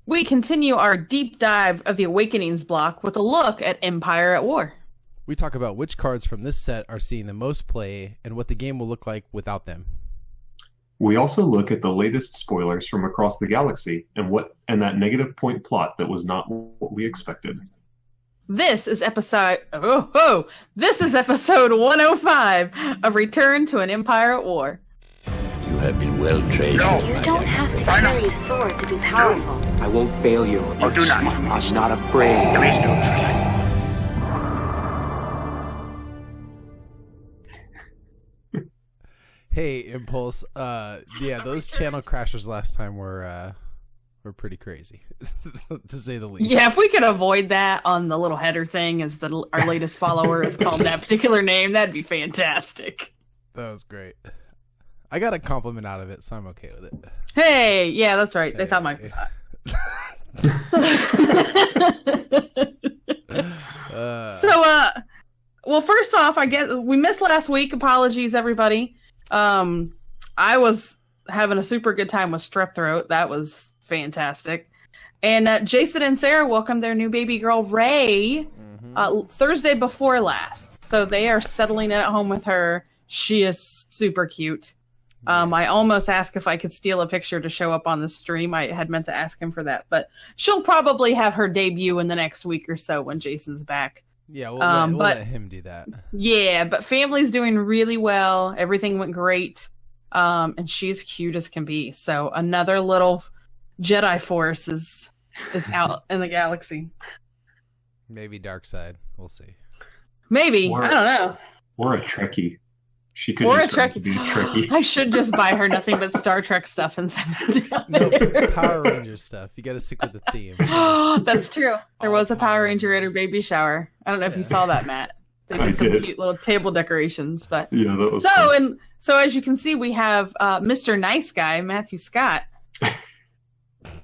We continue our deep dive of the Awakenings block with a look at Empire at War. We talk about which cards from this set are seeing the most play and what the game will look like without them. We also look at the latest spoilers from across the galaxy and that negative point plot that was not what we expected. This is episode 105 of Return to an Empire at War. You have been well trained. No. You don't have to carry a sword to be powerful. I won't fail you. Oh, do not. I'm not afraid. There is no try. Hey, Impulse. Yeah, those channel crashers last time were pretty crazy, to say the least. Yeah, if we could avoid that on the little header thing as our latest follower is called that particular name, that'd be fantastic. That was great. I got a compliment out of it, so I'm okay with it. Hey, yeah, that's right. They thought Mike was hot. Well, first off, I guess we missed last week. Apologies, everybody. I was having a super good time with strep throat. That was fantastic. And Jason and Sarah welcomed their new baby girl, Ray, Thursday before last. So they are settling in at home with her. She is super cute. I almost asked if I could steal a picture to show up on the stream. I had meant to ask him for that, but she'll probably have her debut in the next week or so when Jason's back. Yeah, we'll let him do that. Yeah, but family's doing really well. Everything went great. And she's cute as can be. So another little Jedi Force is out in the galaxy. Maybe dark side. We'll see. Maybe. I don't know. Or a Trekkie. She could just be Trekkie. I should just buy her nothing but Star Trek stuff and send it down No, there. Power Ranger stuff. You got to stick with the theme. That's true. There was a Power Ranger at her baby shower. I don't know if you saw that, Matt. They did some cute little table decorations, but yeah, that was so as you can see, we have Mr. Nice Guy Matthew Scott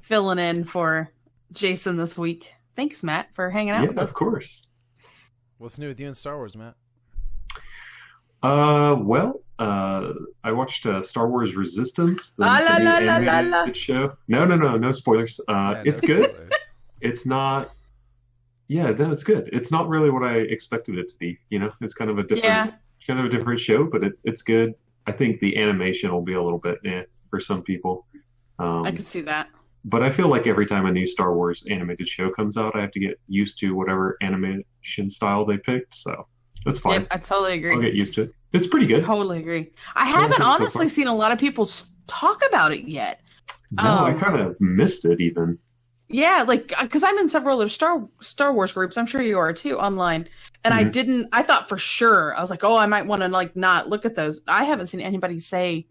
filling in for Jason this week. Thanks, Matt, for hanging out with us. Yeah, of course. What's new with you in Star Wars, Matt? I watched Star Wars Resistance, the new animated show. No spoilers. It's good. It's not. Yeah, that's good. It's not really what I expected it to be. You know, it's kind of a different show, but it's good. I think the animation will be a little bit for some people. I can see that. But I feel like every time a new Star Wars animated show comes out, I have to get used to whatever animation style they picked. So that's fine. Yep, I totally agree. I'll get used to it. It's pretty good. Totally agree. I haven't honestly seen a lot of people talk about it yet. No, I kind of missed it even. Yeah, like, because I'm in several other Star Wars groups. I'm sure you are too, online. And I thought for sure, I was like, oh, I might want to not look at those. I haven't seen anybody say,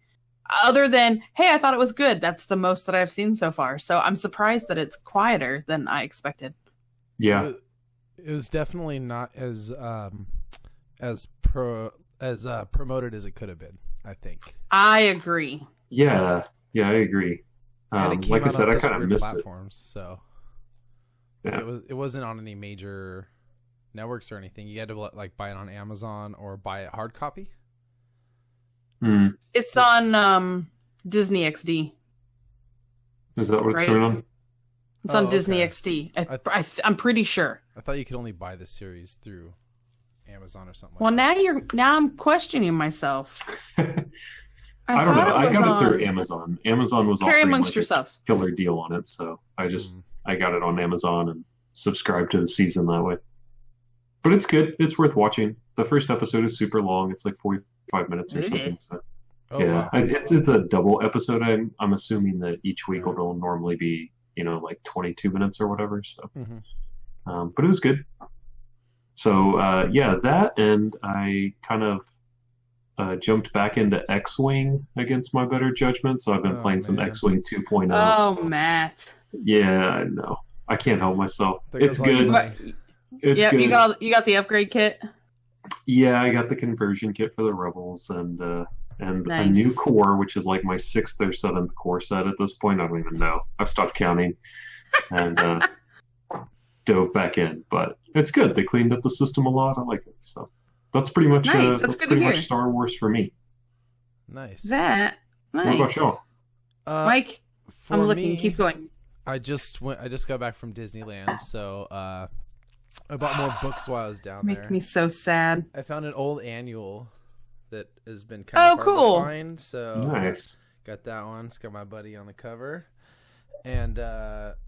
other than, hey, I thought it was good. That's the most that I've seen so far. So I'm surprised that it's quieter than I expected. Yeah. It was definitely not as promoted as it could have been, I think. I agree. Yeah, I agree. Like I said, I kind of missed platforms, so it wasn't on any major networks or anything. You had to buy it on Amazon or buy it hard copy. It's on Disney XD. Is that what it's coming on? It's on Disney XD. I'm pretty sure. I thought you could only buy the series through Amazon or something. Well, now I'm questioning myself. I don't know. I got it through Amazon. Amazon was offering a killer deal on it, so I got it on Amazon and subscribed to the season that way. But it's good. It's worth watching. The first episode is super long. It's like 45 minutes or something. So. Wow. It's a double episode. I'm assuming that each week will normally be 22 minutes or whatever. So, but it was good. So that, and I kind of jumped back into X-Wing against my better judgment. So I've been playing some X-Wing 2.0. Oh, Matt. Yeah, I know. I can't help myself. It's good. It's good. You got the upgrade kit. Yeah, I got the conversion kit for the Rebels and a new core, which is like my 6th or 7th core set at this point. I don't even know. I've stopped counting and dove back in, but it's good. They cleaned up the system a lot. I like it. So that's pretty much that's pretty much Star Wars for me. Nice. Nice. What about y'all? Mike, I'm looking. Keep going. I just got back from Disneyland, so I bought more books while I was down there. Make me so sad. I found an old annual that has been kind of hard cool. to find, so Nice. got that one. It's got my buddy on the cover. And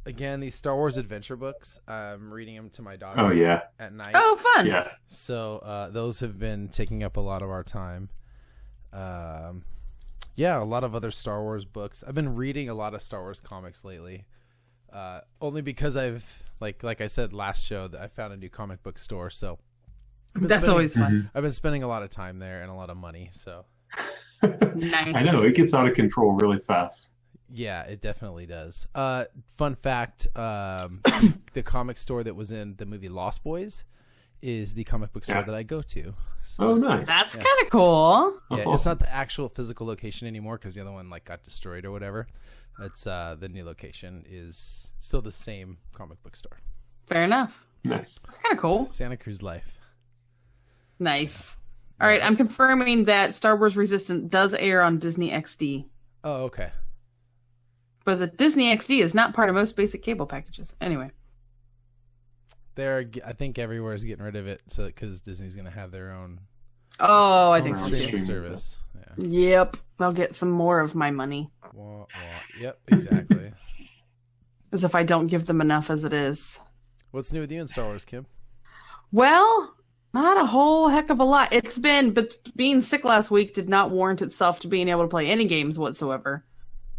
again, these Star Wars adventure books, I'm reading them to my daughter at night. Oh, fun. Yeah. So those have been taking up a lot of our time. Yeah, a lot of other Star Wars books. I've been reading a lot of Star Wars comics lately. Only because I've, like I said last show, that I found a new comic book store. So That's always fun. I've been spending a lot of time there and a lot of money. So Nice. I know, it gets out of control really fast. yeah, it definitely does. Fun fact, the comic store that was in the movie Lost Boys is the comic book store that I go to. So, Oh, nice. That's kind of cool. yeah, That's it's awesome. not the actual physical location anymore because the other one got destroyed or whatever. It's the new location is still the same comic book store. Fair enough. Nice. That's kind of cool. Santa Cruz Life. Nice. All right, I'm confirming that Star Wars Resistance does air on Disney XD. Oh, okay. But the Disney XD is not part of most basic cable packages. Anyway. I think everywhere is getting rid of it, so because Disney's gonna have their own Oh, I think so streaming too. service. Yeah. Yep. They'll get some more of my money. Wah, wah. Yep, exactly. As if I don't give them enough as it is. What's new with you in Star Wars, Kim? Well, not a whole heck of a lot. It's been, but being sick last week did not warrant itself to being able to play any games whatsoever.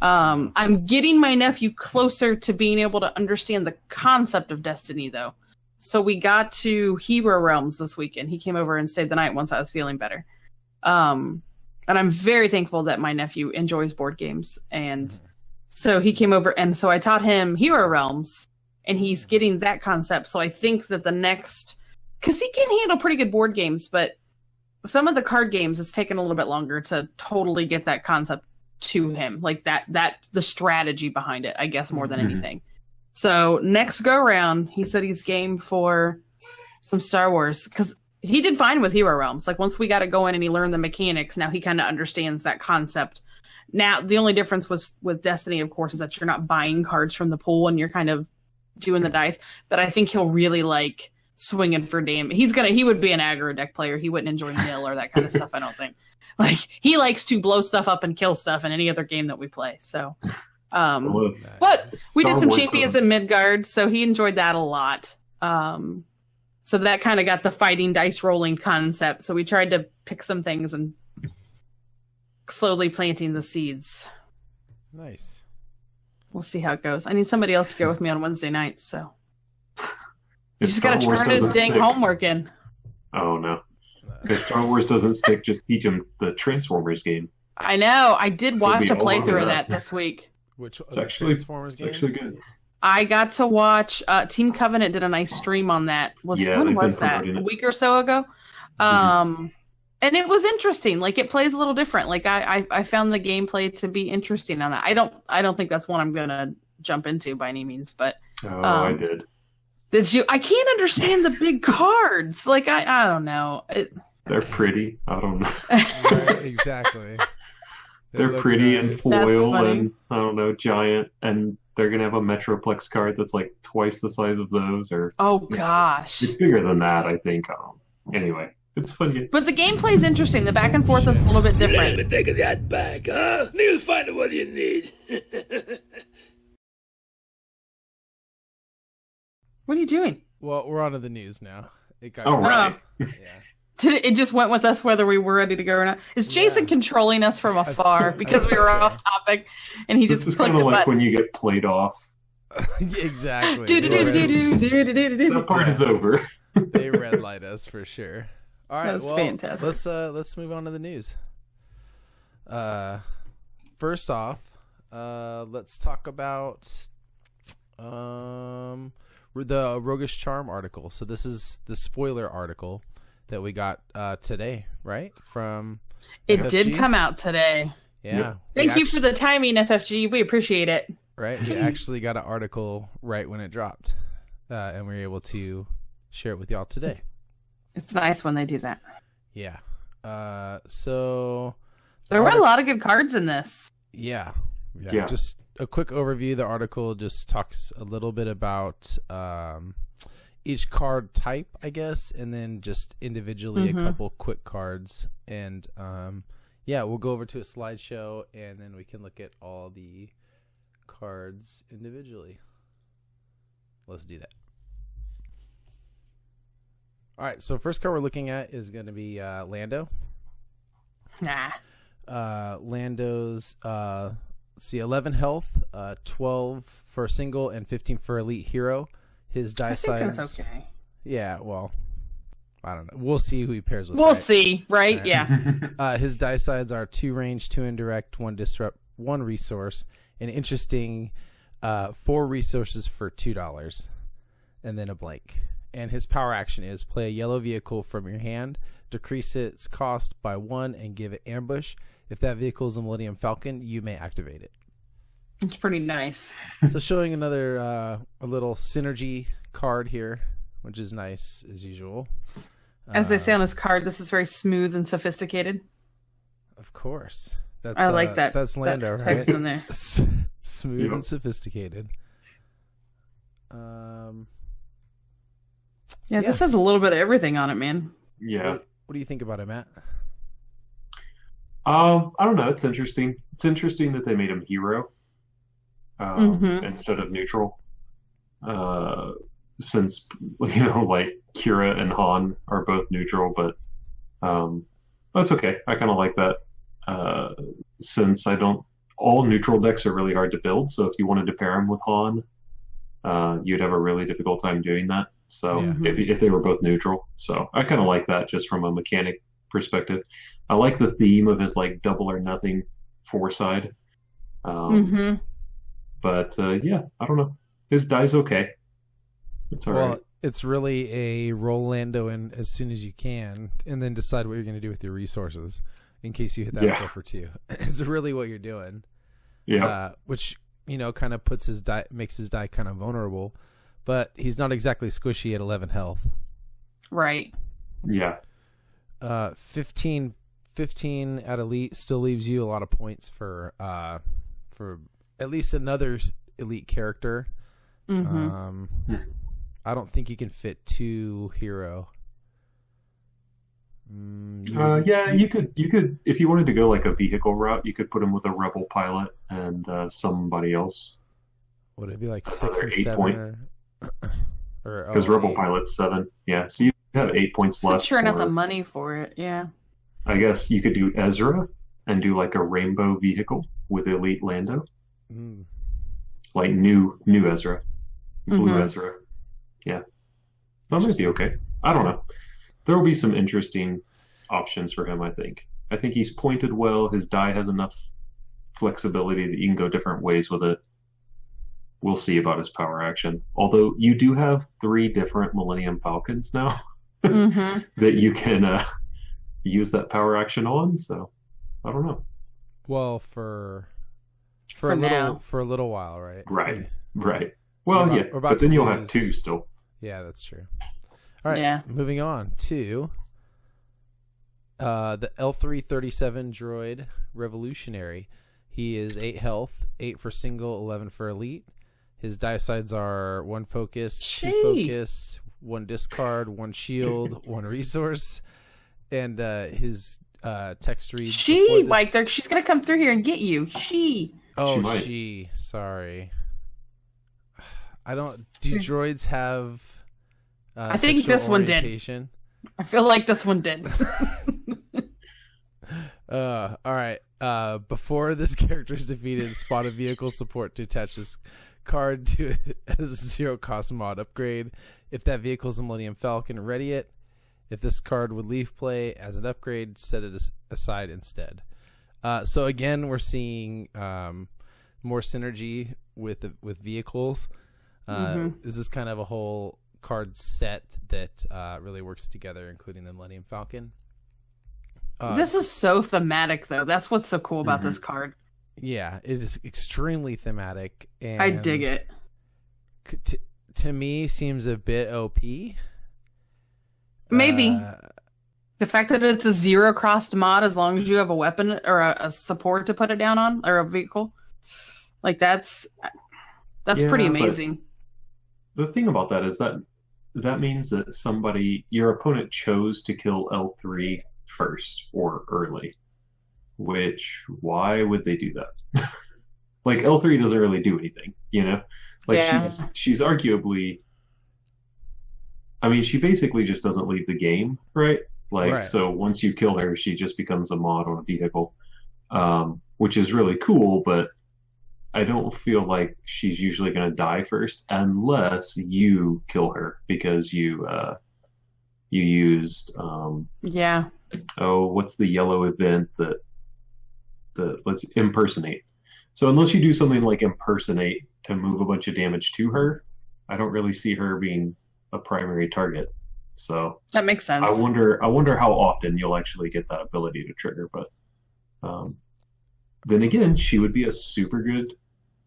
I'm getting my nephew closer to being able to understand the concept of Destiny, though. So we got to Hero Realms this weekend. He came over and stayed the night once I was feeling better. And I'm very thankful that my nephew enjoys board games. And so he came over, and so I taught him Hero Realms, and he's getting that concept. So I think that the next, because he can handle pretty good board games, but some of the card games, it's taken a little bit longer to totally get that concept to him, like that the strategy behind it, I guess, more than anything. So next go round, he said he's game for some Star Wars, because he did fine with Hero Realms. Like once we got it going and he learned the mechanics, now he kind of understands that concept. Now the only difference was with Destiny, of course, is that you're not buying cards from the pool and you're kind of doing the dice. But I think he'll really like swinging for damage. He would be an aggro deck player. He wouldn't enjoy nil or that kind of stuff, I don't think. Like he likes to blow stuff up and kill stuff in any other game that we play. So but we did some champions in Midgard, so he enjoyed that a lot. So that kind of got the fighting dice rolling concept. So we tried to pick some things and slowly planting the seeds. Nice. We'll see how it goes. I need somebody else to go with me on Wednesday nights, so you If just gotta Star Wars turn his doesn't dang stick- homework in. Oh, no. If Star Wars doesn't stick, just teach him the Transformers game. I know. I did watch be a all over playthrough of that. that this week. Which It's the actually, Transformers it's game? actually good. I got to watch Team Covenant did a nice stream on that. Yeah, When they've was been that? promoting A it. week or so ago. And it was interesting. Like it plays a little different. Like I found the gameplay to be interesting on that. I don't think that's one I'm gonna jump into by any means, but Oh, I did. did you? I can't understand the big cards. Like I don't know. They're pretty. I don't know. Right, exactly. They They're look pretty nice. and foil funny. and, I don't know, giant. And they're going to have a Metroplex card that's like twice the size of those. Or Oh gosh. it's bigger than that, I think. Anyway, it's fun game. But the gameplay's interesting. The back and forth is a little bit different. Let me take that back, huh? You'll find what you need. What are you doing? Well, we're on to the news now. It got All right. Yeah. It just went with us whether we were ready to go or not. Is Jason controlling us from afar because we were off topic and he This just is clicked kind a of like button? when you get played off. Exactly. That part is over. They red light us for sure. All right, That's well, fantastic. let's move on to the news. First off, let's talk about the Roguish Charm article. So this is the spoiler article that we got today, right? From It FFG? did come out today. Yeah. Yep. Thank you for the timing, FFG. We appreciate it. Right, we actually got an article right when it dropped, and we were able to share it with y'all today. It's nice when they do that. Yeah. So There were a lot of good cards in this. yeah. Yeah. Just a quick overview. The article just talks a little bit about each card type, I guess, and then just individually a couple quick cards. And we'll go over to a slideshow, and then we can look at all the cards individually. Let's do that. All right, so first card we're looking at is going to be Lando. Lando's 11 health, 12 for a single, and 15 for elite hero. His die size. That's okay. Yeah, well, I don't know. We'll see who he pairs with. We'll see, right? Right. Yeah. His die sides are 2 range, 2 indirect, 1 disrupt, 1 resource, and interesting 4 resources for $2, and then a blank. And his power action is play a yellow vehicle from your hand, decrease its cost by 1, and give it ambush. If that vehicle is a Millennium Falcon, you may activate it. It's pretty nice. So showing another a little synergy card here, which is nice as usual. As they say on this card, this is very smooth and sophisticated. Of course. That's, I like that. That's Lando, that right? text in there. Smooth and sophisticated. Yeah, this has a little bit of everything on it, man. Yeah. What do you think about it, Matt? I don't know. It's interesting. It's interesting that they made him hero instead of neutral. Since like Kira and Han are both neutral, but that's okay. I kind of like that. Since all neutral decks are really hard to build. So if you wanted to pair him with Han, you'd have a really difficult time doing that. So if they were both neutral, so I kind of like that just from a mechanic perspective. I like the theme of his like double or nothing 4-side. But yeah, I don't know. His die's okay. It's all right. It's really a roll Lando in as soon as you can, and then decide what you're going to do with your resources in case you hit that 4 for 2. It's really what you're doing. Yeah. Which kind of puts his die, makes his die kind of vulnerable, but he's not exactly squishy at 11 health. Right. Yeah. 15 at elite still leaves you a lot of points for at least another elite character. I don't think you can fit 2 hero. You could if you wanted to go like a vehicle route, you could put him with a rebel pilot and somebody else. Would it be like 6 and 8 7? Point. Because rebel pilot's 7. Yeah, so you have 8 points left. Churn out the money for it. Yeah. I guess you could do Ezra and do like a rainbow vehicle with elite Lando. Like new Ezra, blue Ezra. Yeah, that might be okay. I don't know. There will be some interesting options for him. I think he's pointed well. His die has enough flexibility that you can go different ways with it. We'll see about his power action. Although you do have 3 different Millennium Falcons now that you can use that power action on. So I don't know. Well, for a little while, right? Right. Well, yeah, but then you'll have 2 still. Yeah, that's true. All right, moving on to the L337 droid Revolutionary. He is 8 health, 8 for single, 11 for elite. His die sides are 1 focus, 2 focus, 1 discard, 1 shield, 1 resource, and his text reads. She's gonna come through here and get you. Sorry. I don't. Do droids have? I think this one did. I feel like this one did. All right. Before this character is defeated, spot a vehicle support to attach this card to it as a 0-cost mod upgrade. If that vehicle is a Millennium Falcon, ready it. If this card would leave play as an upgrade, set it aside instead. So again, we're seeing more synergy with vehicles. This is kind of a whole card set that really works together, including the Millennium Falcon. This is so thematic, though. That's what's so cool about this card. Yeah, it is extremely thematic. And I dig it. To me, seems a bit OP. Maybe. The fact that it's a 0-cost mod, as long as you have a weapon or a support to put it down on, or a vehicle. Like that's Yeah, pretty but amazing. the thing about that is that means that your opponent chose to kill L3 first or early. Which, why would they do that? Like L3 doesn't really do anything, you know? Like Yeah. she's arguably, I mean, she basically just doesn't leave the game, right? Like, Right. so once you kill her, she just becomes a mod on a vehicle, which is really cool, but I don't feel like she's usually going to die first unless you kill her because you used Yeah. what's the yellow event that let's impersonate. So unless you do something like impersonate to move a bunch of damage to her, I don't really see her being a primary target. So That makes sense. I wonder how often you'll actually get that ability to trigger. But then again, she would be a super good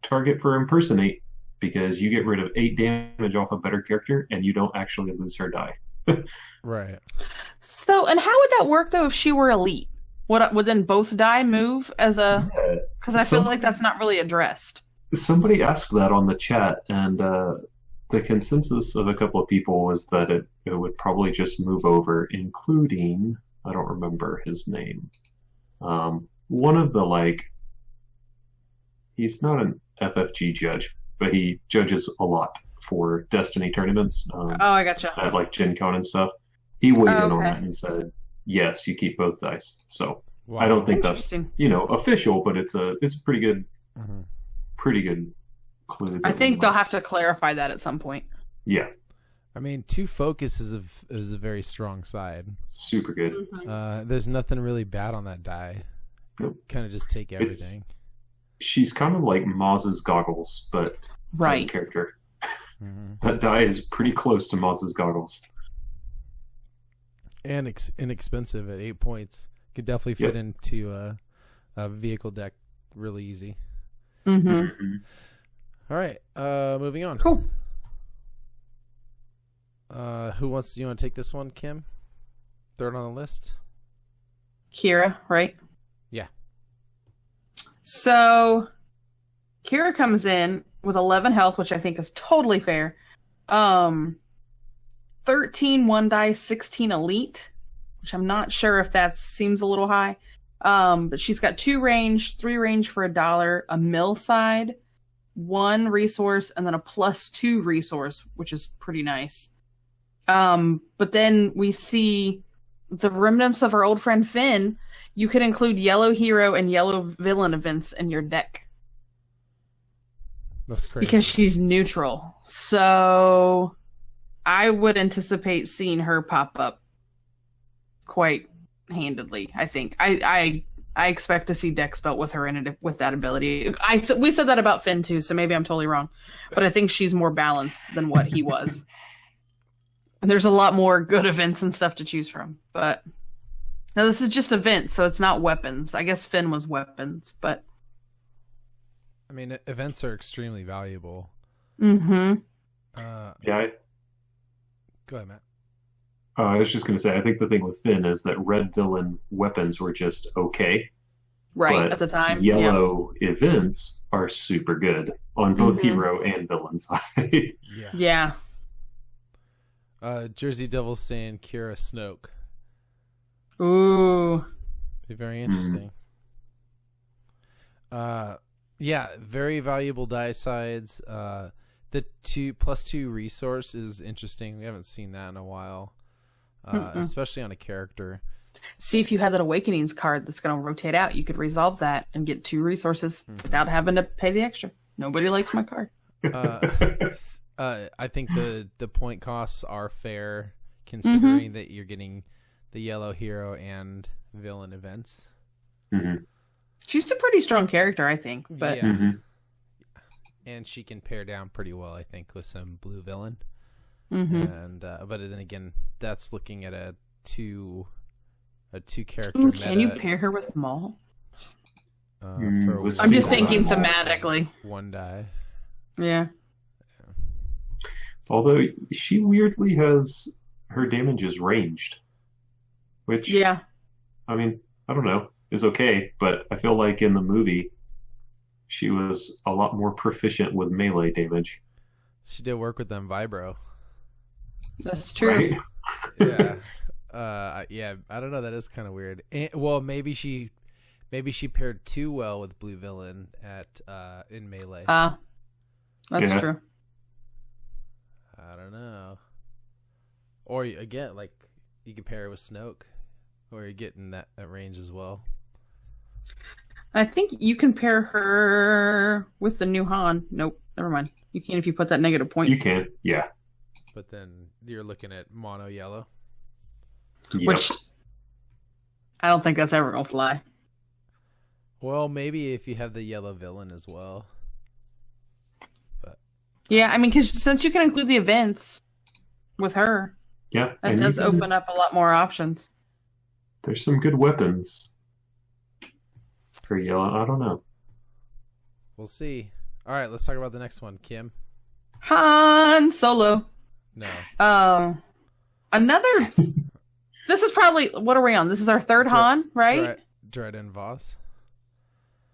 target for impersonate because you get rid of 8 damage off a better character and you don't actually lose her die. Right. So, and how would that work though if she were elite? Would then both die move as a? Yeah. Because I feel like that's not really addressed. Somebody asked that on the chat, and the consensus of a couple of people was that it would probably just move over, including, I don't remember his name. One of the, he's not an FFG judge, but he judges a lot for Destiny tournaments Oh, I gotcha. at Gen Con and stuff. He weighed in on Okay. that and said, yes, you keep both dice. So Wow. I don't think that's Interesting. official, but it's a pretty good Mhm. clue. I that think we they'll might- have to clarify that at some point. Yeah, I mean, 2 focus is a very strong side. super good. Mm-hmm. There's nothing really bad on that die. Nope. Kind of just take everything. She's kind of like Maz's goggles, but as a Right. character. Hmm. That die is pretty close to Maz's goggles. And inexpensive at 8 points. Could definitely fit Yep. into a vehicle deck really easy. Mm-hmm. Mhm. All right, moving on. Cool. You want to take this one, Kim? Third on the list. Kira, right? Yeah. So Kira comes in with 11 health, which I think is totally fair. 13 one dice, 16 elite, which I'm not sure if that seems a little high. But she's got 2 range, 3 range for $1, a mill side, 1 resource, and then a +2 resource, which is pretty nice. But then we see the remnants of our old friend Finn. You could include yellow hero and yellow villain events in your deck That's crazy. because she's neutral. So I would anticipate seeing her pop up quite handedly. I think I expect to see decks built with her in it with that ability. We said that about Finn too, so maybe I'm totally wrong, but I think she's more balanced than what he was. And there's a lot more good events and stuff to choose from. But now this is just events, so it's not weapons. I guess Finn was weapons, but I mean, events are extremely valuable. mm-hmm. Yeah, Go ahead, Matt. I was just going to say, I think the thing with Finn is that red villain weapons were just okay. Right But at the time. Yellow events are super good on both Mhm. hero and villain side. Yeah. Yeah. Jersey Devil saying Kira Snoke. Ooh. Be very interesting. Yeah, very valuable die sides. The 2+2 resource is interesting. We haven't seen that in a while, especially on a character. See if you had that Awakenings card that's going to rotate out. You could resolve that and get 2 resources without having to pay the extra. Nobody likes my card. I think the point costs are fair, considering that you're getting the yellow hero and villain events. Mhm. She's a pretty strong character, I think. But Yeah. Mhm. And she can pair down pretty well, I think, with some blue villain. Mhm. And but then again, that's looking at a two character. Ooh, can you meta, pair her with Maul? for with I'm just single thinking die. thematically. one die. Yeah. Although she weirdly has her damage is ranged, which Yeah. I mean, I don't know, is okay, but I feel like in the movie she was a lot more proficient with melee damage. She did work with them Vibro. That's true. Right? Yeah. Yeah, I don't know. That is kind of weird. Well, maybe she paired too well with Blue Villain in melee. That's Yeah. true. I don't know. Or again, like you can pair it with Snoke, or you get in that range as well. I think you can pair her with the new Han. Nope, never mind. You can if you put that negative point. You can, yeah. But then you're looking at mono yellow. Yep. Which I don't think that's ever gonna fly. Well, maybe if you have the yellow villain as well. Yeah, I mean, because since you can include the events with her, Yeah, that and does you can- open up a lot more options. There's some good weapons for yellow. I don't know. We'll see. All right, let's talk about the next one, Kim. Han Solo. No. Another. This is probably, what are we on? This is our third Han, right? Dryden Voss.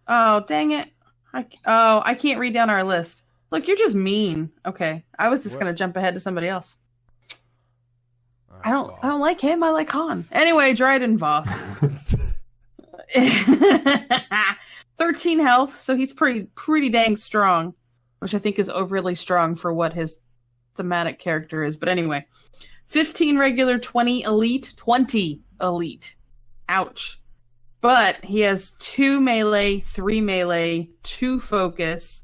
Oh, dang it! I can't read down our list. Look, you're just mean. Okay, I was just What? gonna jump ahead to somebody else. All I right, don't like him. I like Han. Anyway, Dryden Voss. 13 health, so he's pretty dang strong, which I think is overly strong for what his thematic character is. But anyway, 15 regular, 20 elite, 20 elite. Ouch. But he has 2 melee, 3 melee, 2 focus,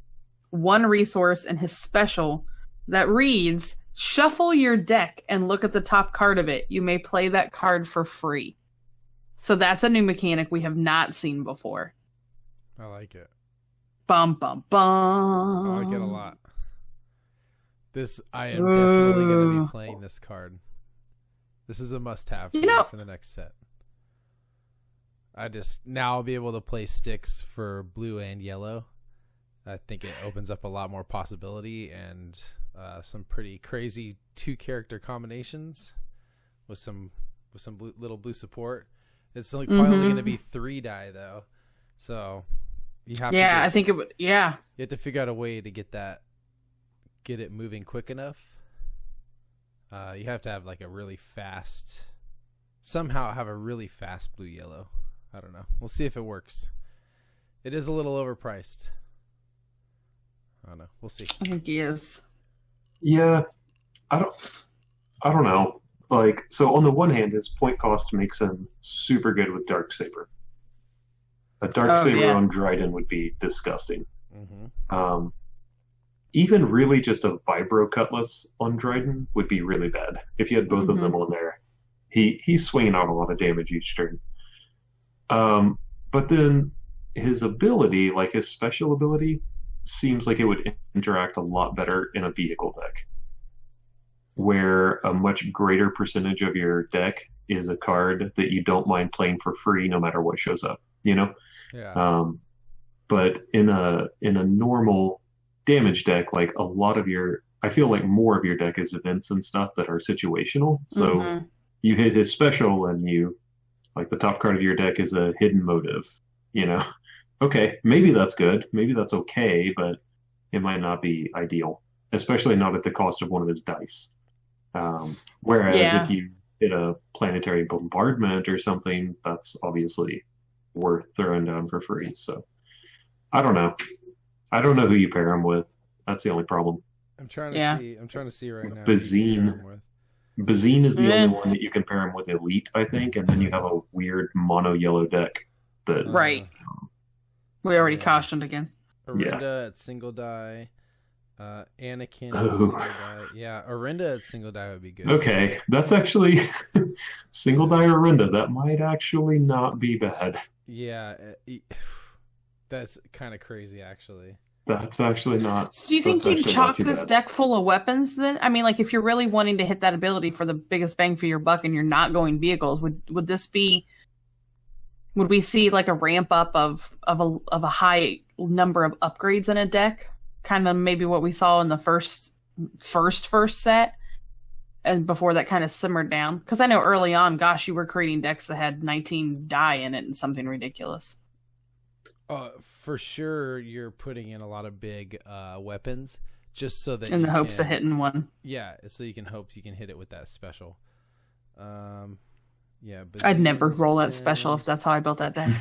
1 resource, and his special that reads, shuffle your deck and look at the top card of it. You may play that card for free. So that's a new mechanic we have not seen before. I like it. Bum, bum, bum. I like it a lot. I am definitely going to be playing this card. This is a must-have for me for the next set. Now I'll be able to play sticks for blue and yellow. I think it opens up a lot more possibility and some pretty crazy 2-character combinations with some little blue support. It's like probably only going to be 3 die though, so you have to. I think it would. Yeah, you have to figure out a way to get it moving quick enough. You have to have like somehow have a really fast blue yellow. I don't know. We'll see if it works. It is a little overpriced. I don't know. We'll see. I think he is. Yeah, I don't know. Like, so on the one hand, his point cost makes him super good with Darksaber. A Darksaber on Dryden would be disgusting. Mm-hmm. Even really just a Vibro Cutlass on Dryden would be really bad. If you had both of them on there, he's swinging out a lot of damage each turn. But then his ability, like his special ability, seems like it would interact a lot better in a vehicle deck, where a much greater percentage of your deck is a card that you don't mind playing for free no matter what shows up, you know? Yeah. But in a normal damage deck, like I feel like more of your deck is events and stuff that are situational. So you hit his special and like the top card of your deck is a hidden motive, you know? Okay, maybe that's good. Maybe that's okay, but it might not be ideal, especially not at the cost of one of his dice. Whereas if you hit a planetary bombardment or something, that's obviously worth throwing down for free. So I don't know. I don't know who you pair him with. That's the only problem. I'm trying to see right now. Bazine is the only one that you can pair him with Elite, I think, and then you have a weird mono yellow deck that Right. We already cautioned again. Orinda at single die. Anakin at single die. Yeah, Orinda at single die would be good. Okay, that's actually single die Orinda. That might actually not be bad. Yeah, that's kind of crazy, actually. That's actually not. So do you think you'd chalk this deck full of weapons then? I mean, like if you're really wanting to hit that ability for the biggest bang for your buck and you're not going vehicles, would this be? Would we see like a ramp up of a high number of upgrades in a deck? Kind of maybe what we saw in the first set, and before that kind of simmered down. Because I know early on, gosh, you were creating decks that had 19 die in it and something ridiculous. For sure, you're putting in a lot of big weapons just so that in the hopes of hitting one. Yeah, so you can hope you can hit it with that special. Yeah, but I'd never roll that special if that's how I built that deck.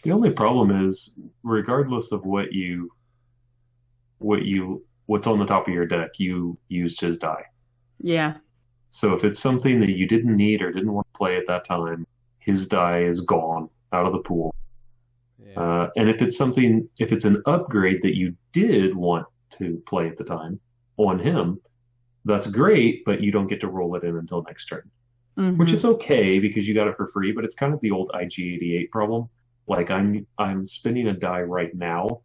The only problem is, regardless of what's on the top of your deck, you used his die. Yeah. So if it's something that you didn't need or didn't want to play at that time, his die is gone out of the pool. Yeah. And if it's an upgrade that you did want to play at the time on him, that's great, but you don't get to roll it in until next turn. Mm-hmm. Which is okay because you got it for free, but it's kind of the old IG-88 problem. Like I'm spinning a die right now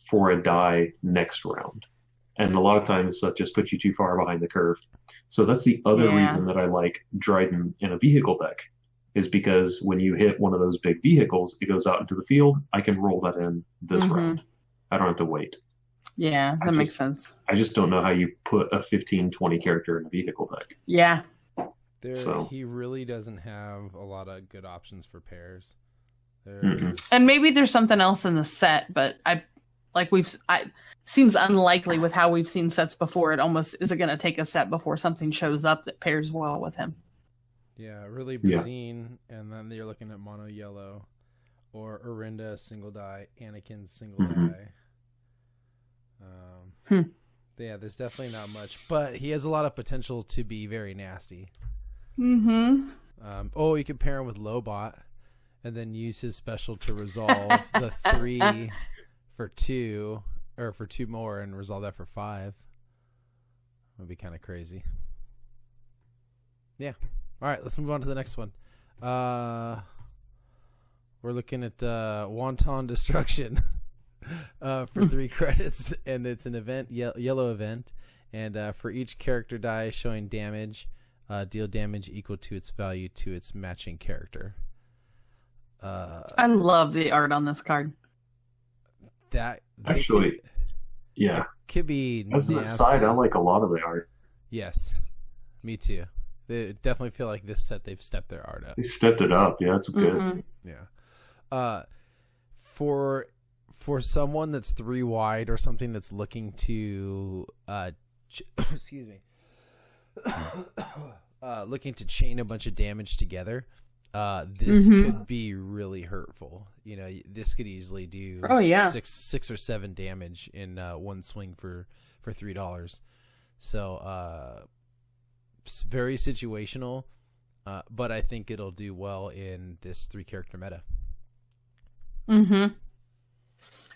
for a die next round. And a lot of times that just puts you too far behind the curve. So that's the other reason that I like Dryden in a vehicle deck, is because when you hit one of those big vehicles, it goes out into the field. I can roll that in this round. I don't have to wait. Yeah, that makes sense. I just don't know how you put a 15-20 character in a vehicle deck. Yeah. He really doesn't have a lot of good options for pairs. And maybe there's something else in the set, but seems unlikely with how we've seen sets before. It almost isn't going to take a set before something shows up that pairs well with him. Yeah, really Bazine, and then you're looking at mono yellow, or Orinda single die, Anakin single die. Yeah, there's definitely not much, but he has a lot of potential to be very nasty. Mm-hmm. You could pair him with Lobot, and then use his special to resolve the 3 for 2, or for 2 more, and resolve that for 5. That'd be kind of crazy. Yeah. All right, let's move on to the next one. We're looking at Wanton Destruction for 3 credits, and it's an event, yellow event, and for each character die showing damage, deal damage equal to its value to its matching character. I love the art on this card. That actually, it could be as an aside, I like a lot of the art. Yes, me too. They definitely feel like this set they've stepped their art up. They stepped it up. Yeah, it's good. Yeah. For someone that's 3 wide or something that's looking to excuse me, looking to chain a bunch of damage together, this could be really hurtful. You know, this could easily do 6 or 7 damage in one swing for $3. So it's very situational, but I think it'll do well in this 3-character meta. Mm-hmm.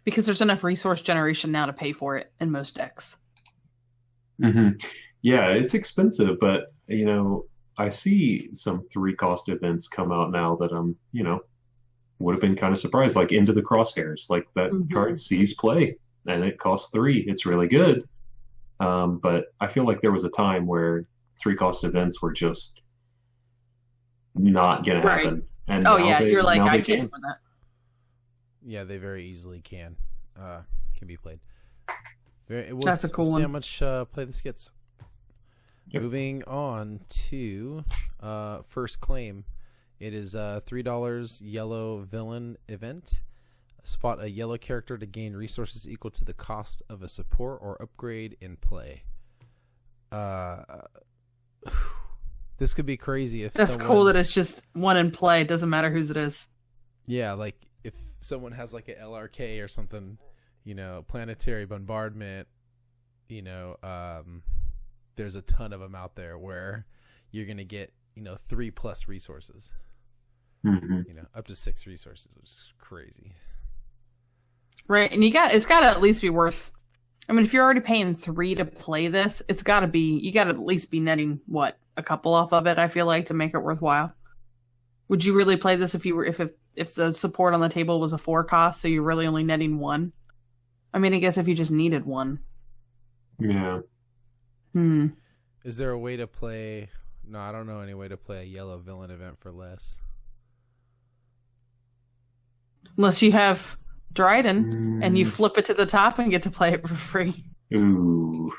Because there's enough resource generation now to pay for it in most decks. Mm-hmm. Yeah, it's expensive, but you know, I see some 3-cost events come out now that would have been kind of surprised, like Into the Crosshairs. Like that card sees play, and it costs 3. It's really good. But I feel like there was a time where 3-cost events were just not going to happen. And you're like, I can't for that. Yeah, they very easily can be played. That's a cool one. See how much play this gets. Yep. Moving on to First Claim. It is $3 yellow villain event. Spot a yellow character to gain resources equal to the cost of a support or upgrade in play. This could be crazy if that's cool that it's just one in play. It doesn't matter whose it is. Yeah, like if someone has like an LRK or something, planetary bombardment, there's a ton of them out there where you're going to get, 3+ resources, up to 6 resources, which is crazy. Right. And it's got to at least be worth, I mean, if you're already paying 3 to play this, you got to at least be netting a couple off of it, I feel like, to make it worthwhile. Would you really play this if the support on the table was a 4 cost, so you're really only netting 1? I mean, I guess if you just needed 1. Yeah. Is there a way to play? No, I don't know any way to play a yellow villain event for less. Unless you have Dryden and you flip it to the top and get to play it for free. Ooh.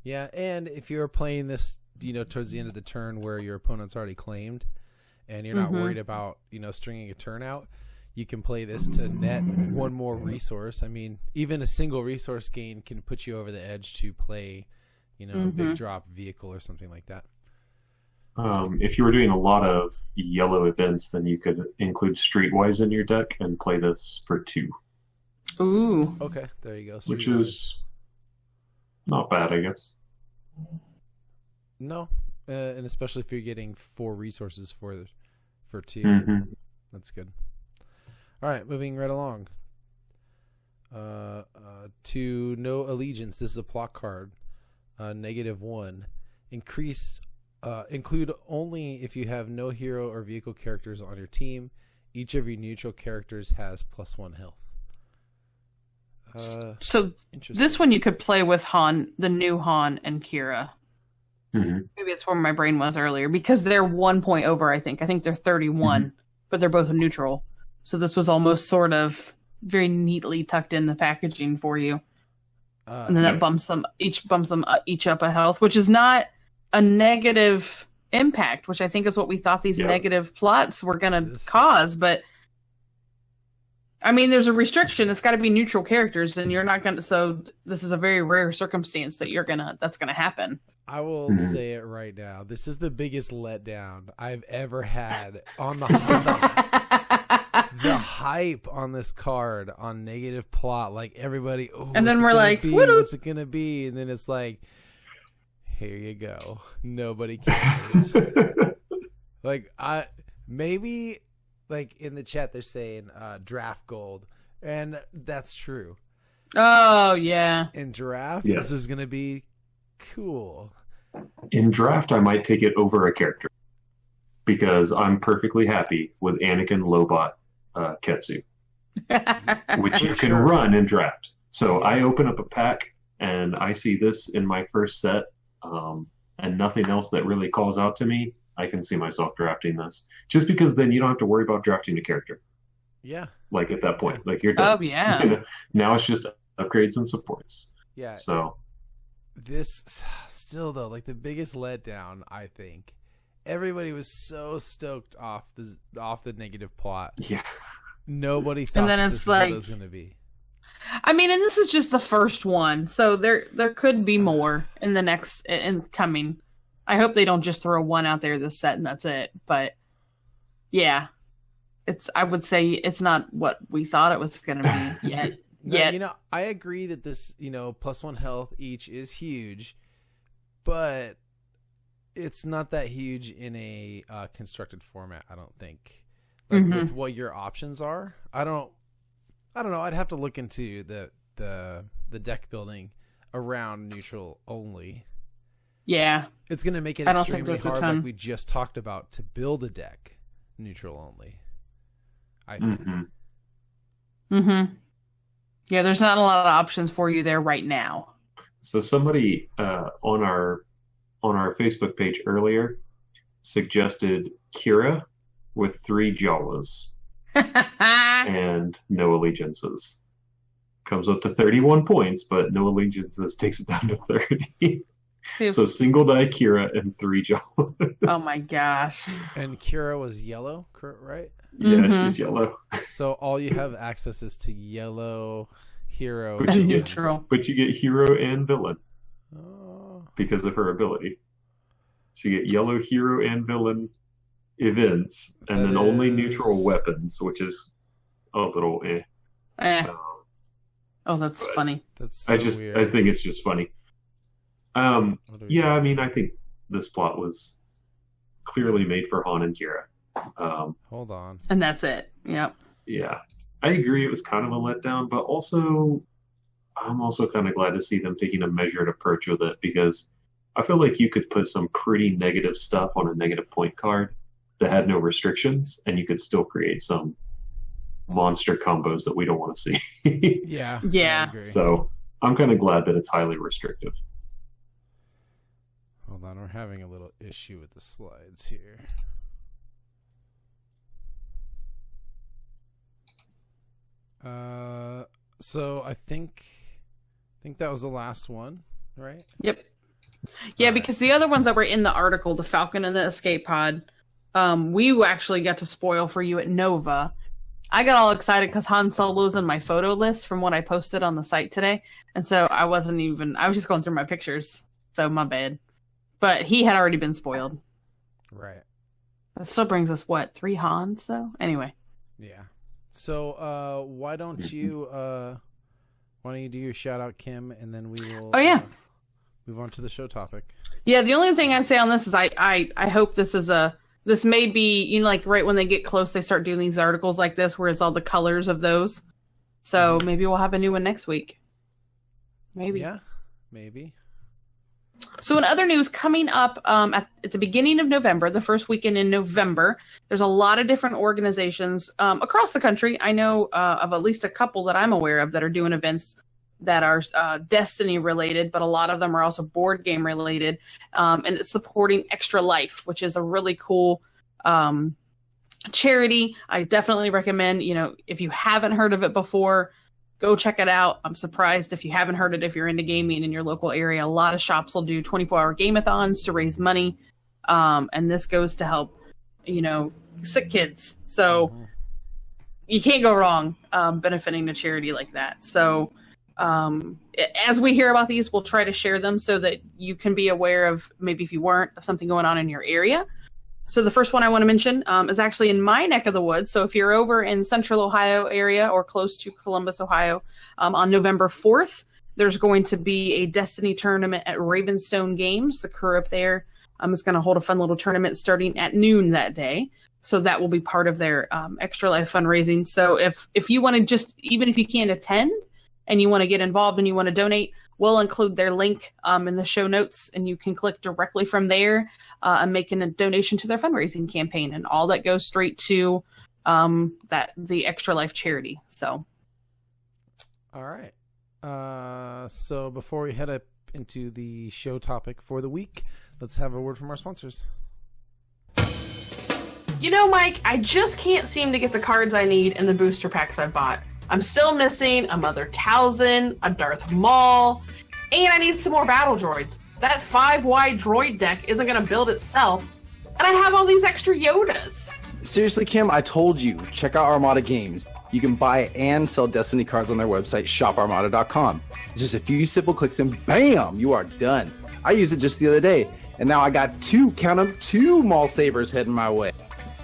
Yeah, and if you're playing this, towards the end of the turn where your opponent's already claimed, and you're not worried about, stringing a turn out, you can play this to net one more resource. I mean, even a single resource gain can put you over the edge to play, a big drop vehicle or something like that. If you were doing a lot of yellow events, then you could include Streetwise in your deck and play this for 2. Ooh. Okay, there you go. Which is not bad, I guess. No, and especially if you're getting 4 resources for 2. Mm-hmm. That's good. All right, moving right along. To No Allegiance. This is a plot card. -1. Include only if you have no hero or vehicle characters on your team. Each of your neutral characters has +1 health. So this one you could play with Han, the new Han and Kira. Mm-hmm. Maybe it's where my brain was earlier, because they're 1 point over, I think. I think they're 31, but they're both neutral. So this was almost sort of very neatly tucked in the packaging for you. And then that bumps them each up a health, which is not a negative impact, which I think is what we thought these negative plots were going to cause. But I mean, there's a restriction. It's got to be neutral characters, and you're not going to. So this is a very rare circumstance that that's going to happen. I will say it right now. This is the biggest letdown I've ever had on the hype on this card on negative plot. Like everybody, and then we're like, what's it gonna be? And then it's like, here you go. Nobody cares. Like maybe like in the chat they're saying draft gold, and that's true. Oh yeah. In draft, this is gonna be cool. In draft, I might take it over a character because I'm perfectly happy with Anakin Lobot Ketsu, which you can run in draft. So I open up a pack and I see this in my first set, and nothing else that really calls out to me. I can see myself drafting this just because then you don't have to worry about drafting a character. Yeah. Like at that point, like you're done. Oh yeah. Now it's just upgrades and supports. Yeah. So. This still though, like the biggest letdown, I think. Everybody was so stoked off the negative plot. Yeah. Nobody thought this was going to be. I mean, and this is just the first one, so there could be more in the next coming. I hope they don't just throw one out there this set and that's it. But yeah, I would say it's not what we thought it was going to be yet. No, I agree that this, +1 health each is huge, but it's not that huge in a constructed format, I don't think. Like with what your options are, I don't know. I'd have to look into the deck building around neutral only. Yeah, it's going to make it extremely hard, like we just talked about, to build a deck neutral only. I think. Yeah, there's not a lot of options for you there right now. So somebody on our Facebook page earlier suggested Kira with 3 Jawas and no allegiances. Comes up to 31 points, but no allegiances takes it down to 30. So single die Kira and 3 Jawas. Oh my gosh. And Kira was yellow, right? Yeah, she's yellow. So all you have access is to yellow, hero, and neutral. But you get hero and villain because of her ability. So you get yellow, hero, and villain events, and then only neutral weapons, which is a little Oh, that's funny. That's so weird. I think it's just funny. Yeah, I mean, I think this plot was clearly made for Han and Kira. Hold on. And that's it. Yep. Yeah. I agree it was kind of a letdown, but also I'm also kind of glad to see them taking a measured approach with it, because I feel like you could put some pretty negative stuff on a negative point card that had no restrictions, and you could still create some monster combos that we don't want to see. Yeah. So I'm kind of glad that it's highly restrictive. Hold on, we're having a little issue with the slides here. So I think that was the last one, right? Yep. Yeah, because the other ones that were in the article, the Falcon and the Escape Pod, we actually got to spoil for you at Nova. I got all excited because Han Solo's in my photo list from what I posted on the site today. And so I was just going through my pictures. So my bad. But he had already been spoiled. Right. That still brings us, 3 Hans, though? Anyway. Yeah. So why don't you do your shout out, Kim, and then we will move on to the show topic. Yeah, the only thing I'd say on this is I hope this may be, like right when they get close, they start doing these articles like this where it's all the colors of those. So maybe we'll have a new one next week. Maybe. Yeah, maybe. So in other news, coming up at the beginning of November, the first weekend in November, there's a lot of different organizations across the country. I know of at least a couple that I'm aware of that are doing events that are Destiny related, but a lot of them are also board game related. And it's supporting Extra Life, which is a really cool charity. I definitely recommend, if you haven't heard of it before, go check it out. I'm surprised if you haven't heard it, if you're into gaming in your local area. A lot of shops will do 24-hour game-a-thons to raise money. And this goes to help, sick kids. So you can't go wrong benefiting a charity like that. So as we hear about these, we'll try to share them so that you can be aware of, maybe if you weren't, of something going on in your area. So the first one I want to mention is actually in my neck of the woods. So if you're over in Central Ohio area or close to Columbus, Ohio, on November 4th, there's going to be a Destiny tournament at Ravenstone Games. The crew up there is going to hold a fun little tournament starting at noon that day. So that will be part of their Extra Life fundraising. So if you want to just, even if you can't attend and you want to get involved and you want to donate, we'll include their link in the show notes, and you can click directly from there and make a donation to their fundraising campaign, and all that goes straight to the Extra Life charity. So, all right. So before we head up into the show topic for the week, let's have a word from our sponsors. Mike, I just can't seem to get the cards I need in the booster packs I bought. I'm still missing a Mother Talzin, a Darth Maul, and I need some more battle droids. That 5-wide droid deck isn't going to build itself, and I have all these extra Yodas. Seriously, Kim, I told you, check out Armada Games. You can buy and sell Destiny cards on their website, shoparmada.com. It's just a few simple clicks and bam, you are done. I used it just the other day, and now I got two Maul Sabers heading my way.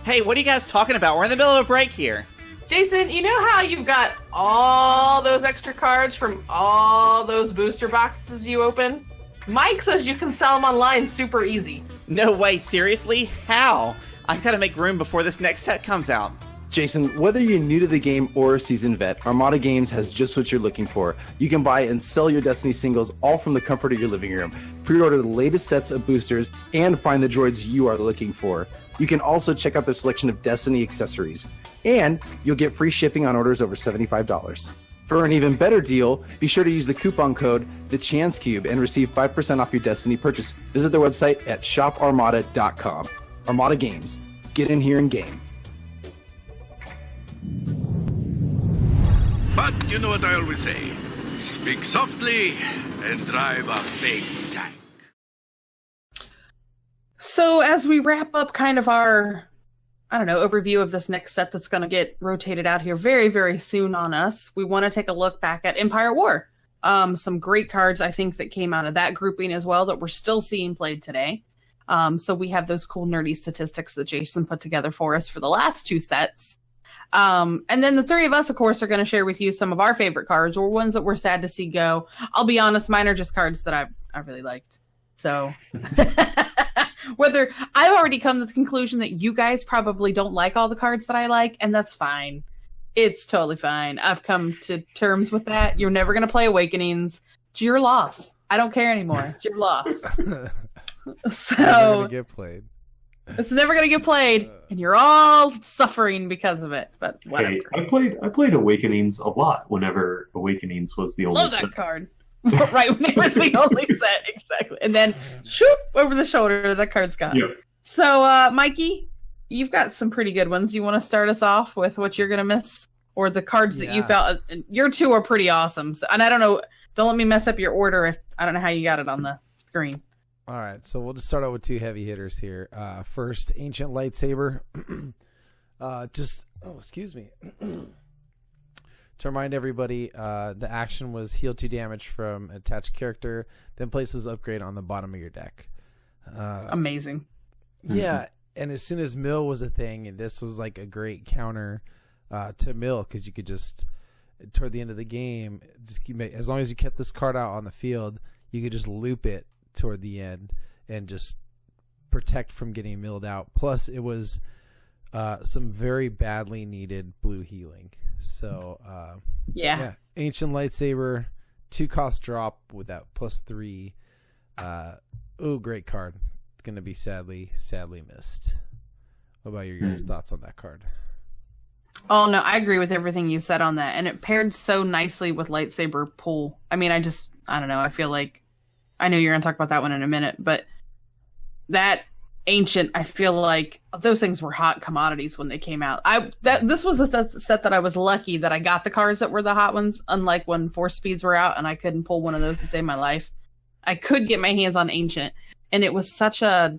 Hey, what are you guys talking about? We're in the middle of a break here. Jason, you know how you've got all those extra cards from all those booster boxes you open? Mike says you can sell them online super easy. No way, seriously? How? I've got to make room before this next set comes out. Jason, whether you're new to the game or a seasoned vet, Armada Games has just what you're looking for. You can buy and sell your Destiny singles all from the comfort of your living room. Pre-order the latest sets of boosters and find the droids you are looking for. You can also check out their selection of Destiny accessories. And you'll get free shipping on orders over $75. For an even better deal, be sure to use the coupon code TheChanceCube and receive 5% off your Destiny purchase. Visit their website at shoparmada.com. Armada Games. Get in here and game. But you know what I always say. Speak softly and drive a big tank. So as we wrap up kind of our, overview of this next set that's going to get rotated out here very, very soon on us, we want to take a look back at Empire War. Some great cards, I think, that came out of that grouping as well that we're still seeing played today. So we have those cool nerdy statistics that Jason put together for us for the last two sets. And then the three of us, of course, are going to share with you some of our favorite cards or ones that we're sad to see go. I'll be honest, mine are just cards that I really liked. So whether I've already come to the conclusion that you guys probably don't like all the cards that I like, and that's fine. It's totally fine. I've come to terms with that. You're never going to play Awakenings. It's your loss. I don't care anymore. It's your loss. So never gonna get played. It's never going to get played, and you're all suffering because of it. But whatever. Hey, I played Awakenings a lot whenever Awakenings was the only Love that set. card. Right when it was the only set, exactly. And then shoot over the shoulder, that card's gone. Yep. So, Mikey, you've got some pretty good ones. You want to start us off with what you're gonna miss, or the cards that you felt? Your two are pretty awesome. So, and I don't know. Don't let me mess up your order. If I don't know how you got it on the screen. All right, so we'll just start out with two heavy hitters here. First, Ancient Lightsaber. Just excuse me. To remind everybody, the action was heal 2 damage from attached character, then places upgrade on the bottom of your deck. Amazing. Yeah, and as soon as mill was a thing, this was like a great counter to mill, because you could just, toward the end of the game, as long as you kept this card out on the field, you could just loop it toward the end and just protect from getting milled out. Plus, it was some very badly needed blue healing. So, yeah. Ancient Lightsaber, 2-cost drop with that +3. Great card. It's going to be sadly missed. What about your guys' thoughts on that card? Oh, no, I agree with everything you said on that. And it paired so nicely with Lightsaber Pull. I mean, I don't know. I feel like, I know you're going to talk about that one in a minute, but that Ancient, I feel like those things were hot commodities when they came out. This was a set that I was lucky that I got the cards that were the hot ones, unlike when Force Speeds were out and I couldn't pull one of those to save my life. I could get my hands on Ancient, and it was such a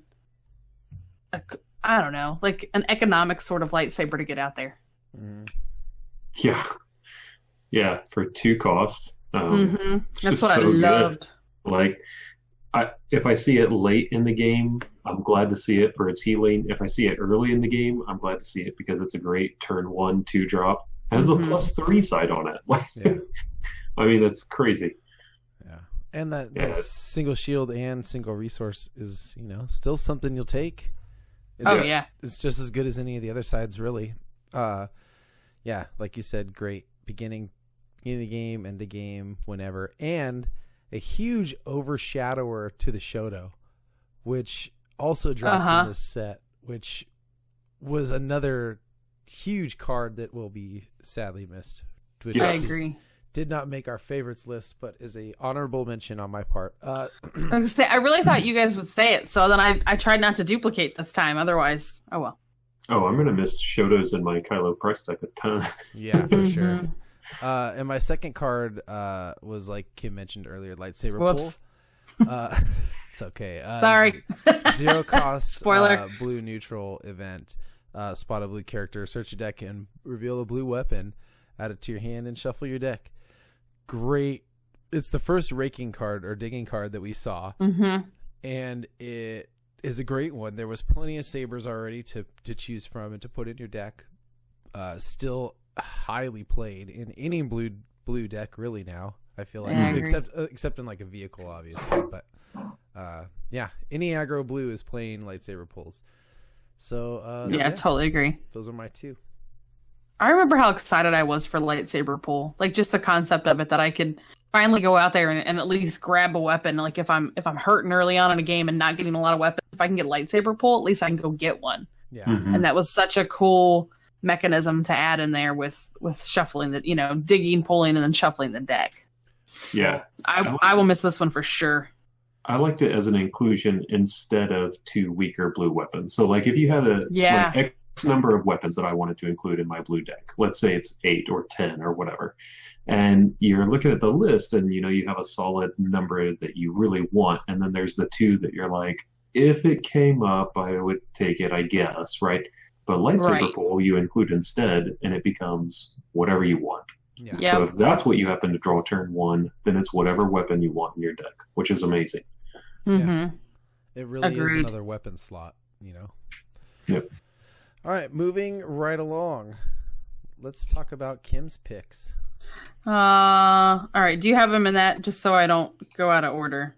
I don't know, like an economic sort of lightsaber to get out there. Yeah, for 2 cost. That's what I loved. Good. Like, if I see it late in the game, I'm glad to see it for its healing. If I see it early in the game, I'm glad to see it because it's a great turn 1 2-drop. It has a +3 side on it. Yeah. I mean, that's crazy. Yeah, and that single shield and single resource is, still something you'll take. It's just as good as any of the other sides, really. Like you said, great beginning of the game, end of game, whenever, and a huge overshadower to the Shoto, which also dropped in this set, which was another huge card that will be sadly missed. Which I agree. Did not make our favorites list, but is a honorable mention on my part. I really thought you guys would say it, so then I tried not to duplicate this time. Otherwise, oh well. Oh, I'm gonna miss Shotos in my Kylo Price deck a ton. Yeah, for sure. And my second card was, like Kim mentioned earlier, Lightsaber Pull. It's okay. Sorry. 0 cost Spoiler. blue neutral event. Spot a blue character, search your deck, and reveal a blue weapon. Add it to your hand and shuffle your deck. Great. It's the first raking card or digging card that we saw. And it is a great one. There was plenty of sabers already to choose from and to put in your deck. Still highly played in any blue deck really now, I feel like. Except in like a vehicle, obviously. But any aggro blue is playing lightsaber pulls. So totally agree. Those are my 2. I remember how excited I was for lightsaber pull. Like just the concept of it, that I could finally go out there and at least grab a weapon. Like if I'm hurting early on in a game and not getting a lot of weapons, if I can get lightsaber pull, at least I can go get one. Yeah. And that was such a cool mechanism to add in there with shuffling that, digging, pulling, and then shuffling the deck. Yeah. I will miss this one for sure. I liked it as an inclusion instead of 2 weaker blue weapons. So like if you had like X number of weapons that I wanted to include in my blue deck, let's say it's 8 or 10 or whatever, and you're looking at the list and you have a solid number that you really want, and then there's the 2 that you're like, if it came up I would take it, I guess, right? But lightsaber pull you include instead, and it becomes whatever you want. Yeah. So if that's what you happen to draw turn 1, then it's whatever weapon you want in your deck, which is amazing. Yeah. It really is Agreed. another weapon slot, Yep. All right, moving right along. Let's talk about Kim's picks. All right. Do you have them in that, just so I don't go out of order?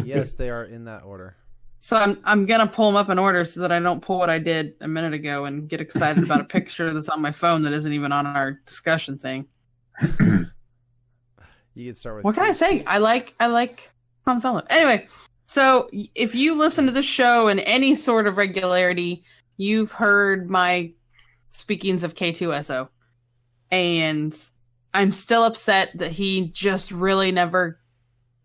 Yes, they are in that order. So I'm gonna pull them up in order so that I don't pull what I did a minute ago and get excited about a picture that's on my phone that isn't even on our discussion thing. You can start with. What can I say? I like Han Solo. Anyway, so if you listen to the show in any sort of regularity, you've heard my speakings of K2SO, and I'm still upset that he just really never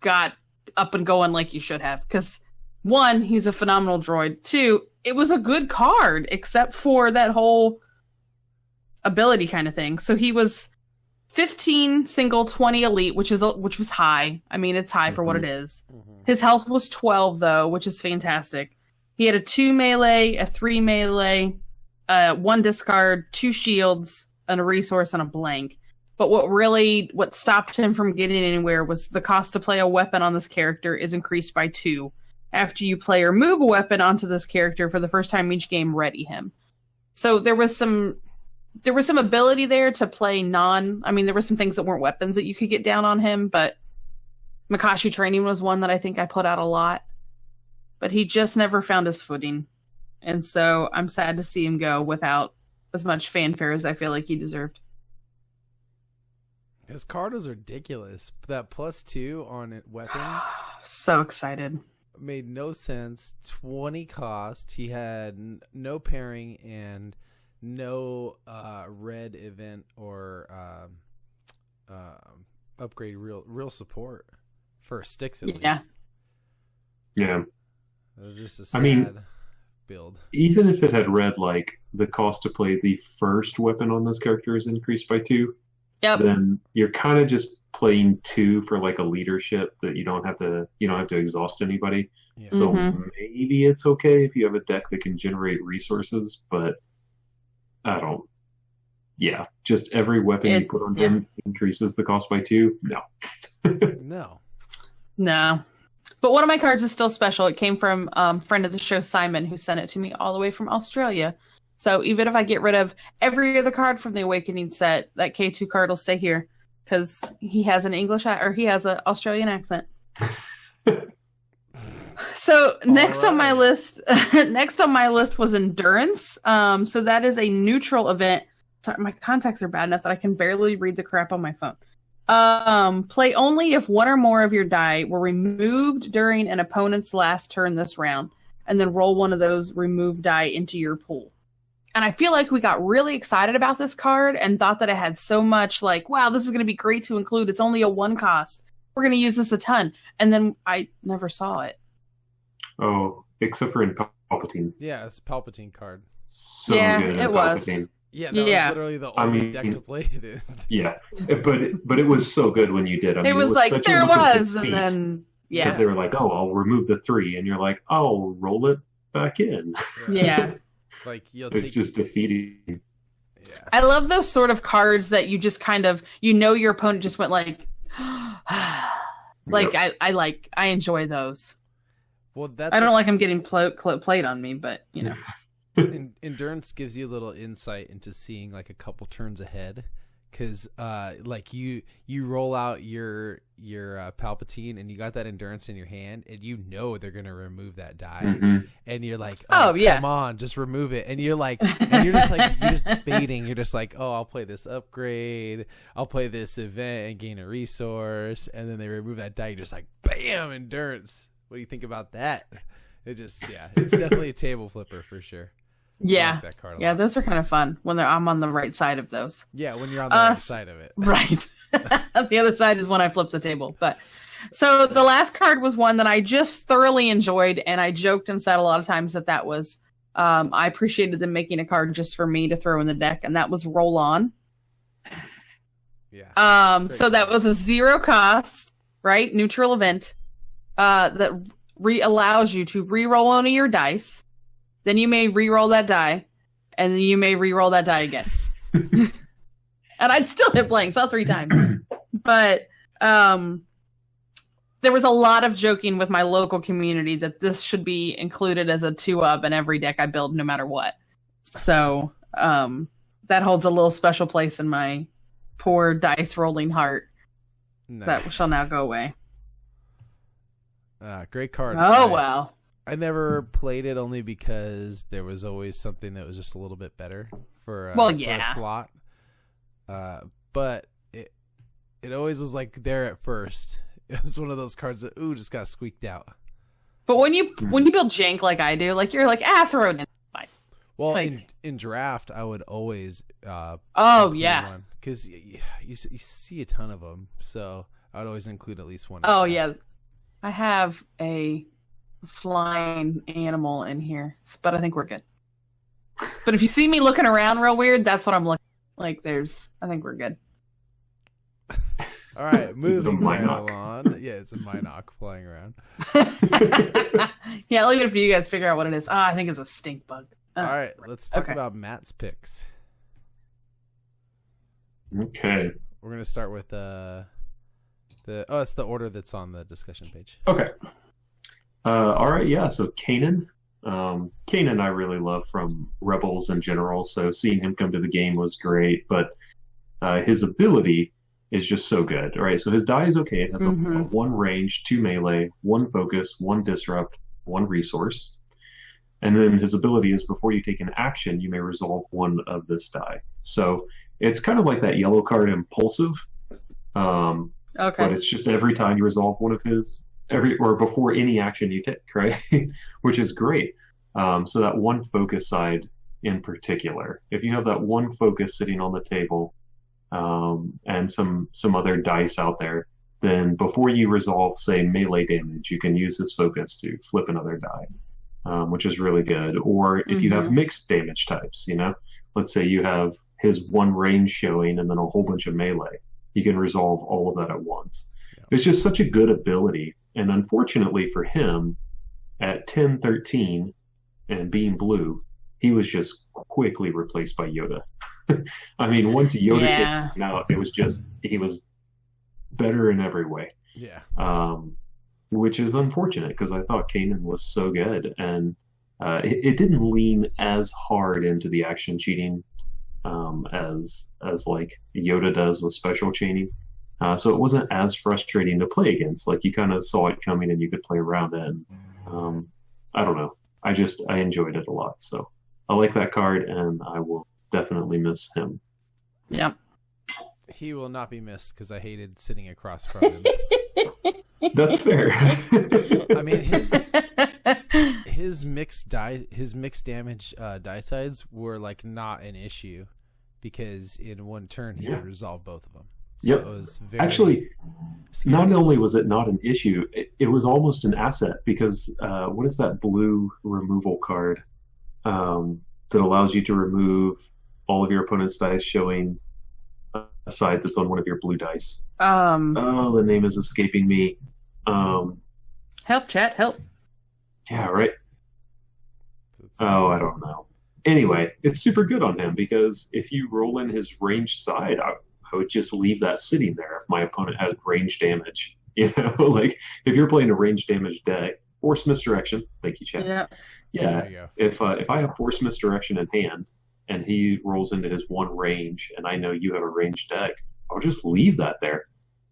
got up and going like you should have. Because 1, he's a phenomenal droid. 2, it was a good card, except for that whole ability kind of thing. So he was 15 single, 20 elite, which was high. I mean, it's high for what it is. His health was 12 though, which is fantastic. He had a 2 melee, a 3 melee, 1 discard, 2 shields, and a resource and a blank. But what stopped him from getting anywhere was the cost to play a weapon on this character is increased by 2 after you play or move a weapon onto this character for the first time each game. Ready him. So there was some ability there to play there were some things that weren't weapons that you could get down on him, but Makashi training was one that I think I put out a lot. But he just never found his footing. And so I'm sad to see him go without as much fanfare as I feel like he deserved. His card was ridiculous. That +2 on it, weapons. So excited. Made no sense. 20 cost. He had no pairing and no red event or upgrade real support for sticks at least. Yeah. It was just a sad build. Even if it had read like the cost to play the first weapon on this character is increased by 2, then you're kind of just playing 2 for like a leadership that you don't have to exhaust anybody. Yeah. So maybe it's okay if you have a deck that can generate resources, but just every weapon you put on him increases the cost by 2. No. But one of my cards is still special. It came from friend of the show, Simon, who sent it to me all the way from Australia. So even if I get rid of every other card from the Awakening set, that K2 card will stay here because he has an he has an Australian accent. So next on my list was Endurance. So that is a neutral event. Sorry, my contacts are bad enough that I can barely read the crap on my phone. Play only if 1 or more of your die were removed during an opponent's last turn this round, and then roll one of those removed die into your pool. And I feel like we got really excited about this card and thought that it had so much like, wow, this is going to be great to include. It's only a 1 cost. We're going to use this a ton. And then I never saw it. Oh, except for in Palpatine. Yeah, it's a Palpatine card. So good in Palpatine. Yeah, that was literally the only deck to play it in. Yeah, but it was so good when you did. It was like, there was, and then, because they were like, oh, I'll remove the 3, and you're like, oh, roll it back in. Yeah. Like, it's just defeating. Yeah. I love those sort of cards that you just kind of, your opponent just went like, like, I enjoy those. Well, I don't like them getting played on me, but, Endurance gives you a little insight into seeing like a couple turns ahead, because like you roll out your Palpatine and you got that Endurance in your hand and they're gonna remove that die, and you're like, come on, just remove it, and you're just baiting. You're just like, oh, I'll play this upgrade, I'll play this event and gain a resource, and then they remove that die. You're just like, bam, Endurance. What do you think about that? It's definitely a table flipper for sure. Yeah, like that card a lot. Those are kind of fun when I'm on the right side of those. Yeah, when you're on the right side of it. Right. The other side is when I flip the table. But so the last card was one that I just thoroughly enjoyed, and I joked and said a lot of times that was I appreciated them making a card just for me to throw in the deck, and that was Roll On. Yeah. So that was a 0 cost, right? Neutral event that allows you to re-roll one of your dice. Then you may re-roll that die, and then you may re-roll that die again. And I'd still hit blanks all 3 times. But there was a lot of joking with my local community that this should be included as a 2-up in every deck I build, no matter what. So that holds a little special place in my poor dice rolling heart. Nice. That shall now go away. Great card. Oh, wow. I never played it only because there was always something that was just a little bit better for a slot. But it always was like there at first. It was one of those cards that just got squeaked out. But when you build jank like I do, like you're like, throw it in. Fine. Well, like, in draft, I would always because you see a ton of them, so I would always include at least one. Oh yeah, I have a flying animal in here, but I think we're good. But if you see me looking around real weird, that's what I'm looking like. I think we're good. All right, moving right on. Yeah, it's a Minoc flying around. Yeah, I'll leave it for you guys to figure out what it is. I think it's a stink bug. All right, let's talk Okay. about Matt's picks. Okay. We're gonna start with it's the order that's on the discussion page. Okay. All right. Yeah. So Kanan. Kanan I really love from Rebels in general. So seeing him come to the game was great, but his ability is just so good. All right. So his die is okay. It has a 1 range, 2 melee, 1 focus, 1 disrupt, 1 resource. And then his ability is before you take an action, you may resolve 1 of this die. So it's kind of like that yellow card Impulsive. Okay. But it's just every time you resolve one of his, before any action you take, right? Which is great. So that 1 focus side in particular, if you have that 1 focus sitting on the table, and some other dice out there, then before you resolve, say, melee damage, you can use his focus to flip another die, which is really good. Or if you have mixed damage types, let's say you have his 1 range showing and then a whole bunch of melee, you can resolve all of that at once. Yeah. It's just such a good ability. And unfortunately for him, at 10-13 and being blue, he was just quickly replaced by Yoda. I mean, once Yoda came out, it was just, he was better in every way. Yeah. Which is unfortunate because I thought Kanan was so good. And it didn't lean as hard into the action cheating as like Yoda does with special chaining. So it wasn't as frustrating to play against. Like you kind of saw it coming and you could play around it. And, I don't know. I enjoyed it a lot. So I like that card and I will definitely miss him. Yep. He will not be missed because I hated sitting across from him. That's fair. I mean, his mixed damage die sides were like not an issue because in 1 turn he could resolve both of them. So it was very actually scary. Not only was it not an issue, it was almost an asset because what is that blue removal card that allows you to remove all of your opponent's dice showing a side that's on one of your blue dice? The name is escaping me. Help, chat, help. Yeah, right. I don't know. Anyway, it's super good on him because if you roll in his ranged side, I would just leave that sitting there if my opponent has range damage. Like if you're playing a range damage deck, Force Misdirection. Thank you, chat. Yeah. If I have Force Misdirection in hand and he rolls into his 1 range and I know you have a ranged deck, I'll just leave that there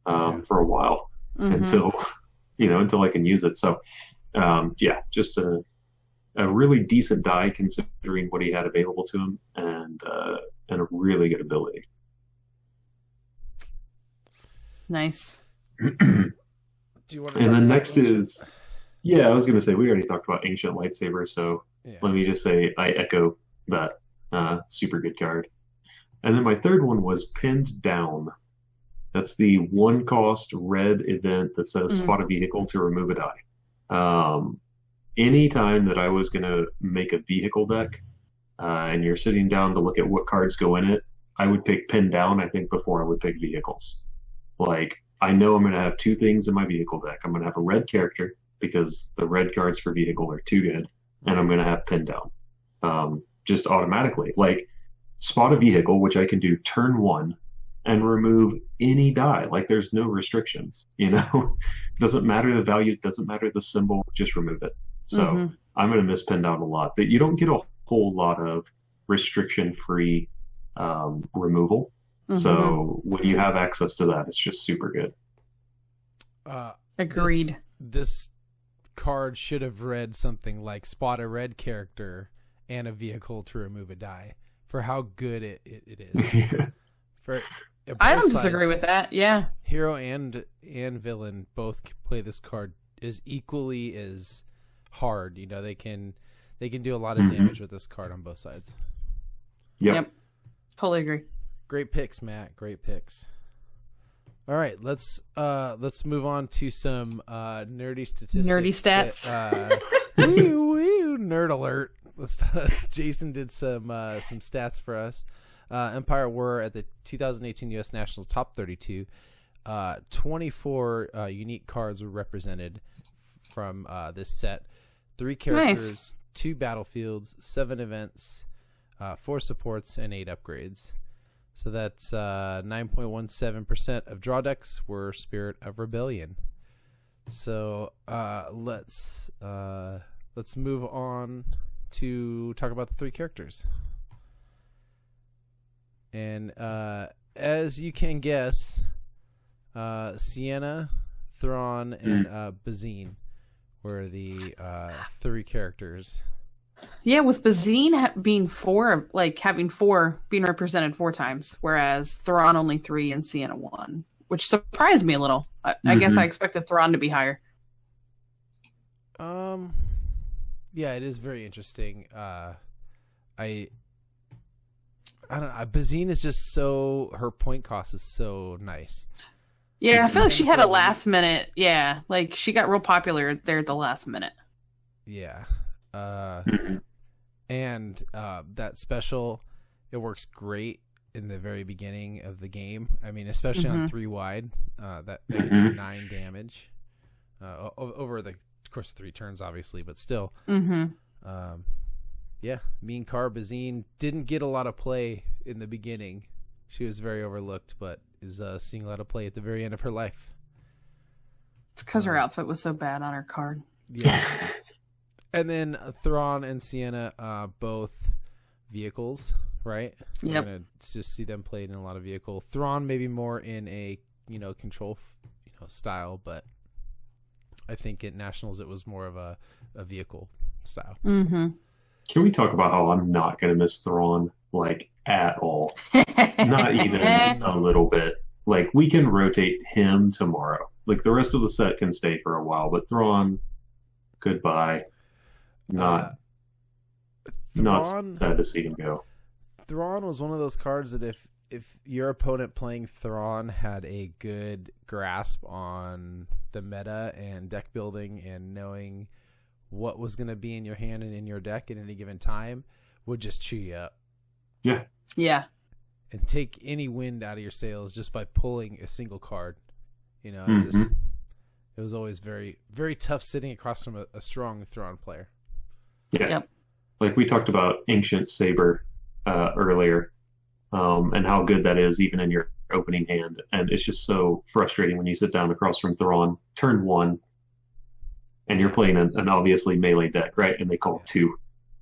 for a while until I can use it. So just a really decent die considering what he had available to him and a really good ability. Nice. Do you want to and then next is, I was going to say, we already talked about Ancient Lightsaber, so let me just say I echo that. Super good card. And then my third one was Pinned Down. That's the 1 cost red event that says spot a vehicle to remove a die. Anytime that I was going to make a vehicle deck, and you're sitting down to look at what cards go in it, I would pick Pinned Down, I think, before I would pick vehicles. Like, I know I'm going to have 2 things in my vehicle deck. I'm going to have a red character, because the red cards for vehicle are too good, and I'm going to have Pinned Down. Just automatically. Like, spot a vehicle, which I can do turn 1, and remove any die. Like, there's no restrictions, Doesn't matter the value, doesn't matter the symbol, just remove it. So I'm going to miss Pinned Down a lot. But you don't get a whole lot of restriction-free removal. So when you have access to that, it's just super good. Agreed. This card should have read something like spot a red character and a vehicle to remove a die for how good it is. I don't disagree with that. Yeah. Hero and villain both play this card as equally as hard. They can do a lot of damage with this card on both sides. Yep. Totally agree. Great picks, Matt. Great picks. All right, let's move on to some nerdy statistics. Nerdy stats. Nerd alert. Jason did some stats for us. Empire were at the 2018 U.S. Nationals top 32. 24 unique cards were represented from this set. 3 characters, 2 battlefields, 7 events, 4 supports, and 8 upgrades. So that's 9.17% of draw decks were Spirit of Rebellion. So let's move on to talk about the 3 characters. And as you can guess, Sienna, Thrawn, and Bazine were the 3 characters. Yeah, with Bazine being 4, like having 4 being represented 4 times, whereas Thrawn only 3 and Sienna 1, which surprised me a little. I guess I expected Thrawn to be higher. Yeah, it is very interesting. I don't know. Bazine is just so, her point cost is so nice. Yeah, I feel like she had a last minute. Yeah, like she got real popular there at the last minute. Yeah. And that special, it works great in the very beginning of the game. I mean, especially on 3 wide, that 9 damage over the course of 3 turns, obviously, but still. Yeah, Mean Car Bazine didn't get a lot of play in the beginning. She was very overlooked, but is seeing a lot of play at the very end of her life. It's because her outfit was so bad on her card. Yeah. And then Thrawn and Sienna, both vehicles, right? Yep. We're gonna just see them played in a lot of vehicle. Thrawn maybe more in a control style, but I think at Nationals it was more of a vehicle style. Can we talk about how I'm not going to miss Thrawn, like, at all? Not even a little bit. Like, we can rotate him tomorrow. Like, the rest of the set can stay for a while, but Thrawn, goodbye. Not sad to see him go. Thrawn was one of those cards that if your opponent playing Thrawn had a good grasp on the meta and deck building and knowing what was going to be in your hand and in your deck at any given time, would just chew you up. Yeah. Yeah. And take any wind out of your sails just by pulling a single card. It was always very, very tough sitting across from a strong Thrawn player. Yeah. Yep. Like we talked about Ancient Saber earlier, and how good that is even in your opening hand. And it's just so frustrating when you sit down across from Thrawn, turn 1, and you're playing an obviously melee deck, right? And they call 2.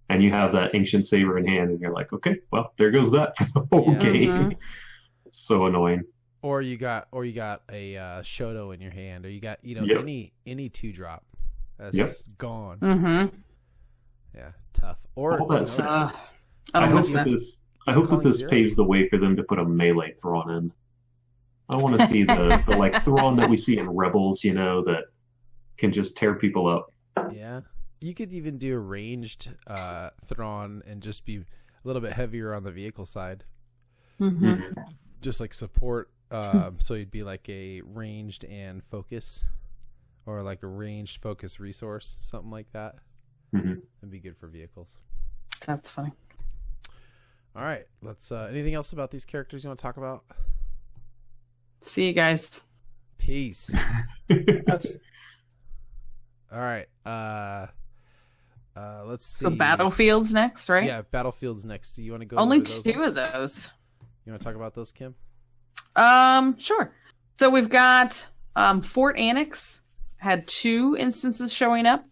And you have that Ancient Saber in hand, and you're like, okay, well, there goes that for the whole game. It's so annoying. Or you got a Shoto in your hand, or you got any 2-drop that's gone. Yeah, tough. Or all that said, I hope that this paves the way for them to put a melee Thrawn in. I want to see the like Thrawn that we see in Rebels, that can just tear people up. Yeah. You could even do a ranged Thrawn and just be a little bit heavier on the vehicle side. Just like support. So you'd be like a ranged and focus, or like a ranged focus resource, something like that. That'd be good for vehicles. That's funny. All right. Let's. Anything else about these characters you want to talk about? See you guys. Peace. All right. Let's see. So Battlefield's next, right? Yeah, Battlefield's next. Do you want to go? Only over those 2 ones? of those. You want to talk about those, Kim? Sure. So we've got Fort Annex had 2 instances showing up.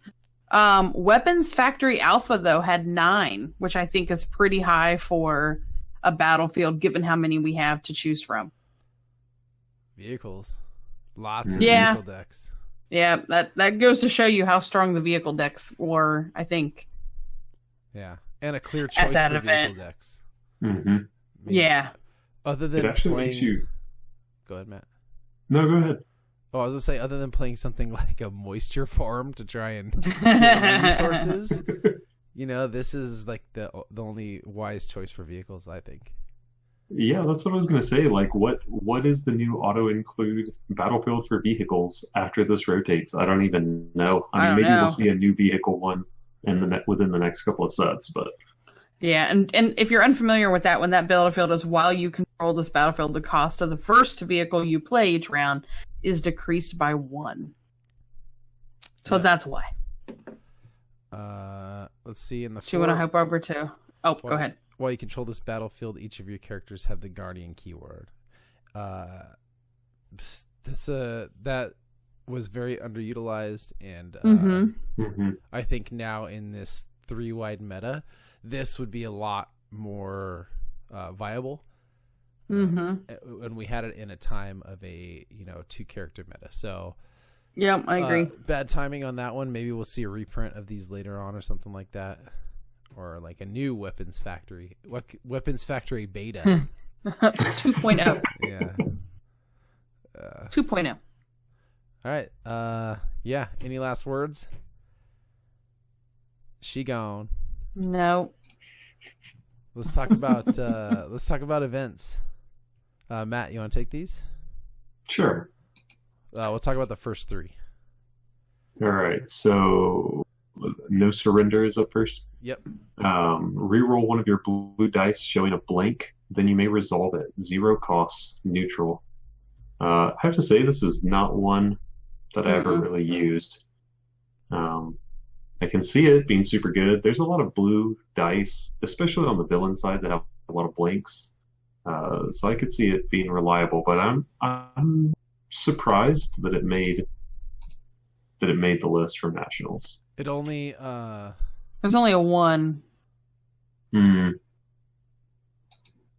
Weapons Factory Alpha though had 9, which I think is pretty high for a Battlefield given how many we have to choose from. Vehicles. Lots of Yeah. vehicle decks. Yeah, that goes to show you how strong the vehicle decks were, I think. Yeah. And a clear choice that for event. vehicle decks. Yeah. Other It than actually playing... makes you. Go ahead, Matt. No, go ahead. Oh, I was going to say, other than playing something like a moisture farm to try and get resources, this is like the only wise choice for vehicles, I think. Yeah, that's what I was going to say. Like, what is the new auto-include Battlefield for vehicles after this rotates? I don't even know. I mean, maybe we'll see a new vehicle one within the next couple of sets, but... Yeah, and if you're unfamiliar with that, when that Battlefield is while you control this Battlefield, the cost of the first vehicle you play each round is decreased by 1. So that's why. Let's let's see. In the Do you want to hop over to? Oh, go ahead. While you control this battlefield, each of your characters have the Guardian keyword. That was very underutilized, and I think now in this 3-wide meta, this would be a lot more viable. When we had it in a time of a 2-character meta. So yeah, I agree. Bad timing on that one. Maybe we'll see a reprint of these later on or something like that, or like a new Weapons Factory beta 2.0. Yeah. 2.0. All right. Yeah. Any last words? She gone. No. Let's talk about events. Matt, you want to take these? Sure. We'll talk about the first 3. All right. So, No Surrender is up first. Yep. Reroll one of your blue dice showing a blank. Then you may resolve it. 0 costs, neutral. I have to say this is not one that I ever really used. I can see it being super good. There's a lot of blue dice, especially on the villain side, that have a lot of blanks. So I could see it being reliable, but I'm surprised that it made the list for Nationals. It only there's only a 1.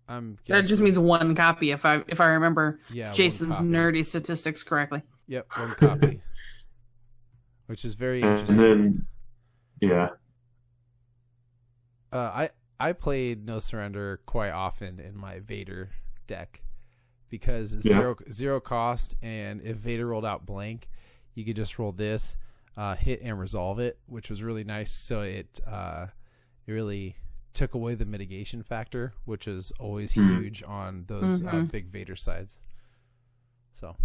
That just means 1 copy if I remember Jason's nerdy statistics correctly. Yep, 1 copy. Which is very interesting. And then I played No Surrender quite often in my Vader deck because zero cost, and if Vader rolled out blank, you could just roll this, hit and resolve it, which was really nice. So it really took away the mitigation factor, which is always huge on those big Vader sides. So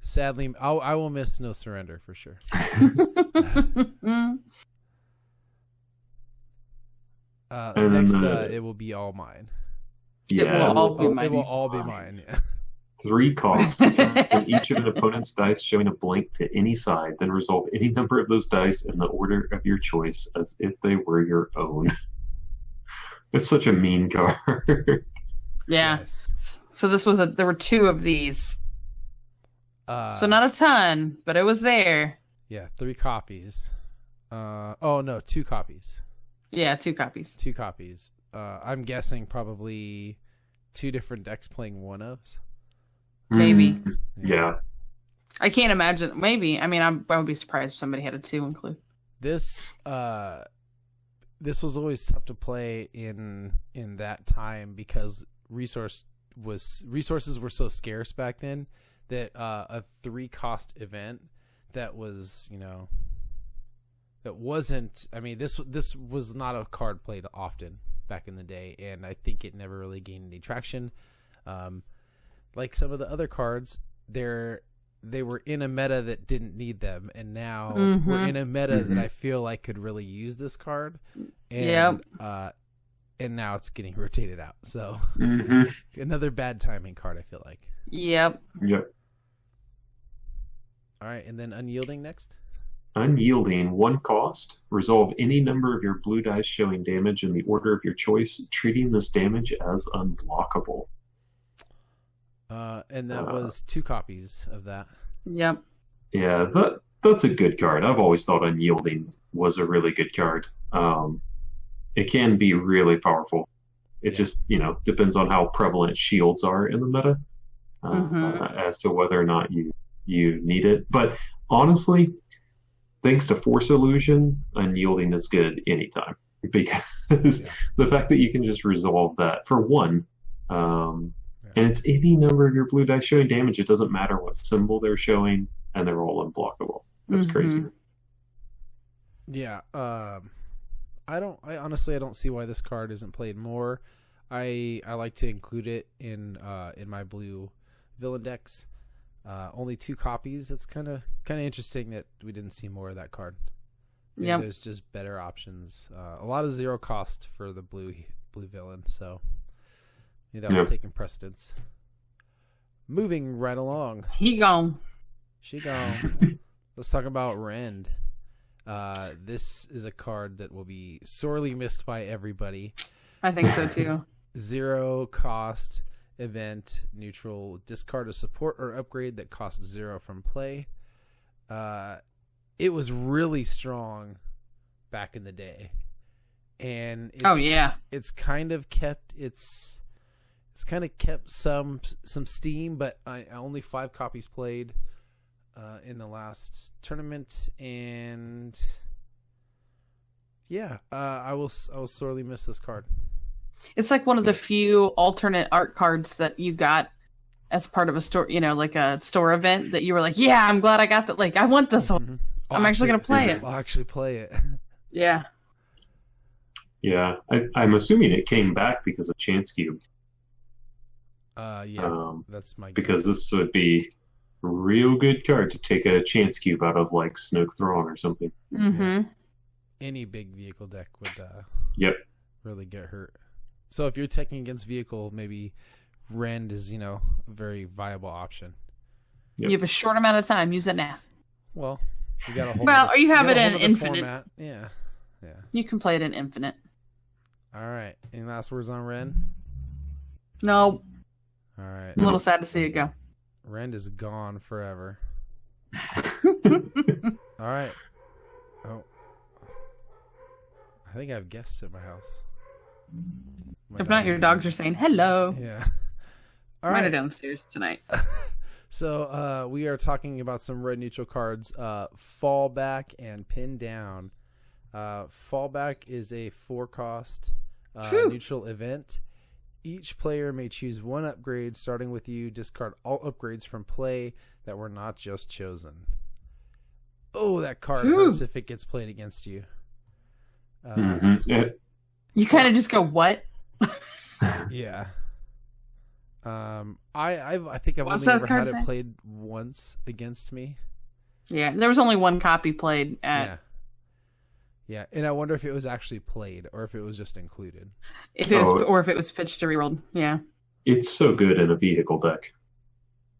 sadly, I will miss No Surrender for sure. Next, it will be all mine. Yeah, it will all be mine. 3 costs, and each of an opponent's dice showing a blank to any side, then resolve any number of those dice in the order of your choice as if they were your own. It's such a mean card. Yeah. Yes. So there were 2 of these. So not a ton, but it was there. Yeah, 3 copies. 2 copies. Yeah, 2 copies. 2 copies. I'm guessing probably 2 different decks playing one-ofs. Maybe. Yeah. I can't imagine. Maybe. I mean, I would be surprised if somebody had a 2 include. This was always tough to play in that time because resources were so scarce back then that a 3-cost event that was, that wasn't. I mean, this was not a card played often back in the day, and I think it never really gained any traction. Like some of the other cards, they were in a meta that didn't need them, and now we're in a meta that I feel like could really use this card. And and now it's getting rotated out. So another bad timing card, I feel like. Yep. All right, and then Unyielding next. Unyielding, 1 cost. Resolve any number of your blue dice showing damage in the order of your choice, treating this damage as unblockable. And that was 2 copies of that. Yep. Yeah, that's a good card. I've always thought Unyielding was a really good card. It can be really powerful. It just, depends on how prevalent shields are in the meta as to whether or not you need it. But honestly, thanks to Force Illusion, Unyielding is good anytime. Because the fact that you can just resolve that for 1, and it's any number of your blue dice showing damage. It doesn't matter what symbol they're showing, and they're all unblockable. That's crazy. Yeah. I honestly don't see why this card isn't played more. I like to include it in my blue villain decks. Only 2 copies. That's kind of interesting that we didn't see more of that card. Yeah. There's just better options. A lot of 0 cost for the blue villain. So. Yeah, that was taking precedence. Moving right along. He gone. She gone. Let's talk about Rend. This is a card that will be sorely missed by everybody. I think so too. 0 cost event, neutral, discard a support or upgrade that costs 0 from play. It was really strong back in the day, and it's kind of kept some steam, but only 5 copies played in the last tournament, and I will sorely miss this card. It's like one of the few alternate art cards that you got as part of a store, like a store event that you were like, yeah, I'm glad I got that. Like, I want this one. Mm-hmm. I'm actually going to play it. I'll actually play it. Yeah. Yeah. I'm assuming it came back because of Chance Cube. That's my guess. Because this would be a real good card to take a Chance Cube out of, like, Snoke Thrawn or something. Mm-hmm. Any big vehicle deck would really get hurt. So if you're teching against vehicle, maybe Rend is, a very viable option. Yep. You have a short amount of time. Use it now. Well, you got a whole. Or you have it in infinite. Format. Yeah. You can play it in infinite. All right. Any last words on Rend? No. All right. I'm a little sad to see it go. Rend is gone forever. All right. Oh. I think I have guests at my house. If not, your dogs are saying hello. Yeah. All right. Mine are downstairs tonight. So we are talking about some red neutral cards. Fallback and Pin Down. Fallback is a 4-cost neutral event. Each player may choose 1 upgrade starting with you. Discard all upgrades from play that were not just chosen. Oh, that card hurts if it gets played against you. You kind of just go, what? Yeah. I think I've only ever had it played once against me. Yeah, there was only 1 copy played at. Yeah, and I wonder if it was actually played or if it was just included. If it was pitched to reroll. Yeah. It's so good in a vehicle deck.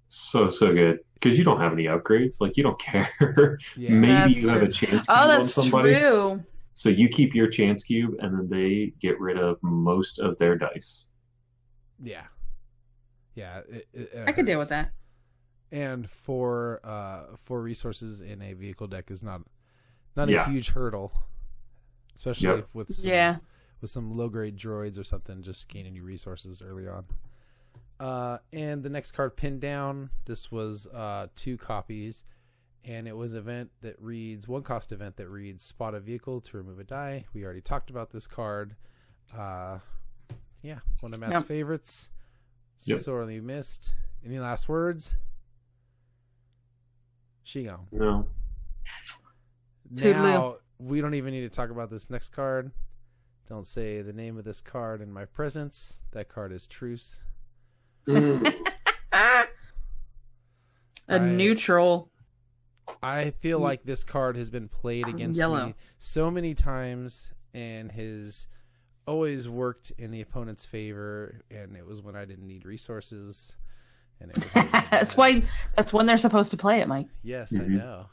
So good. Because you don't have any upgrades. Like, you don't care. Yeah. Maybe you have a chance cube on somebody. True. So you keep your chance cube, and then they get rid of most of their dice. Yeah. Yeah. I could deal with that. And for resources in a vehicle deck is not a huge hurdle. Especially with some low grade droids or something, just gaining you resources early on. And the next card, Pin Down. This was 2 copies, and it was 1-cost event that reads spot a vehicle to remove a die. We already talked about this card. One of Matt's favorites. Sorely missed. Any last words? Shigo. No. Now, we don't even need to talk about this next card. Don't say the name of this card in my presence. That card is Truce. Neutral. I feel like this card has been played against me so many times and has always worked in the opponent's favor, and it was when I didn't need resources. And that's when they're supposed to play it, Mike. Yes, I know.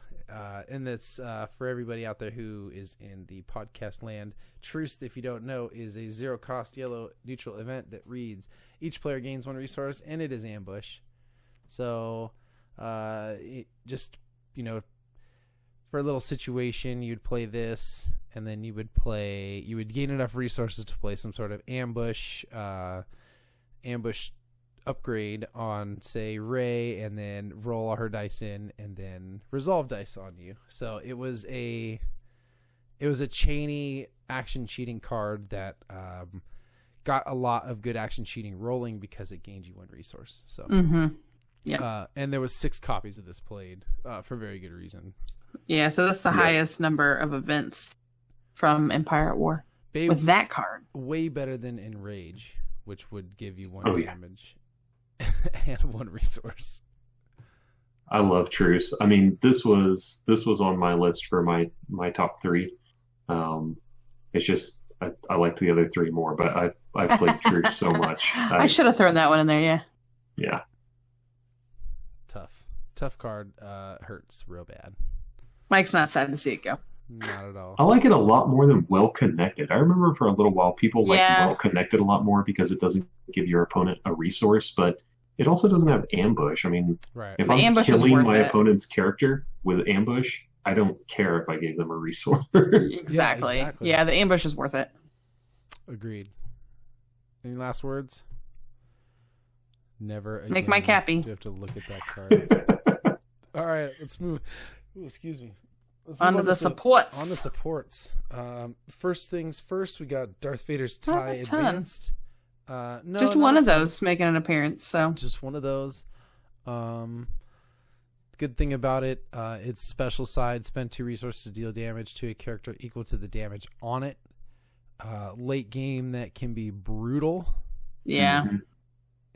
And that's for everybody out there who is in the podcast land. Truce, if you don't know, is a 0-cost yellow neutral event that reads each player gains 1 resource, and it is ambush. So just, for a little situation, you'd play this, and then you would gain enough resources to play some sort of ambush upgrade on, say, Rey, and then roll all her dice in, and then resolve dice on you. So it was a chainy action cheating card that got a lot of good action cheating rolling because it gained you 1 resource. So and there was 6 copies of this played for very good reason. Yeah, so that's the highest number of events from Empire at War with that card. Way better than Enrage, which would give you 1 damage. And 1 resource. I love Truce. I mean, this was on my list for my top 3. It's just I like the other 3 more, but I've played Truce so much. I should have thrown that one in there. Yeah. Yeah. Tough card. Hurts real bad. Mike's not sad to see it go. Not at all. I like it a lot more than well connected. I remember for a little while people liked Yeah. well connected a lot more because it doesn't give your opponent a resource, but it also doesn't have ambush. I mean, Right. if The I'm ambush is killing worth my it. opponent's character with ambush, I don't care if I gave them a resource. Exactly. exactly. Yeah, the ambush is worth it. Agreed. Any last words? Never again. Make my Cappy. Do you have to look at that card? All right, let's move. Ooh, excuse me. Let's move On to the supports. On the supports. First things first, we got Darth Vader's tie a ton. advanced. No, Just not one a of ton. those making an appearance. So Just one of those. Good thing about it, its special side, spend 2 resources to deal damage to a character equal to the damage on it. Late game, that can be brutal. yeah, Mhm.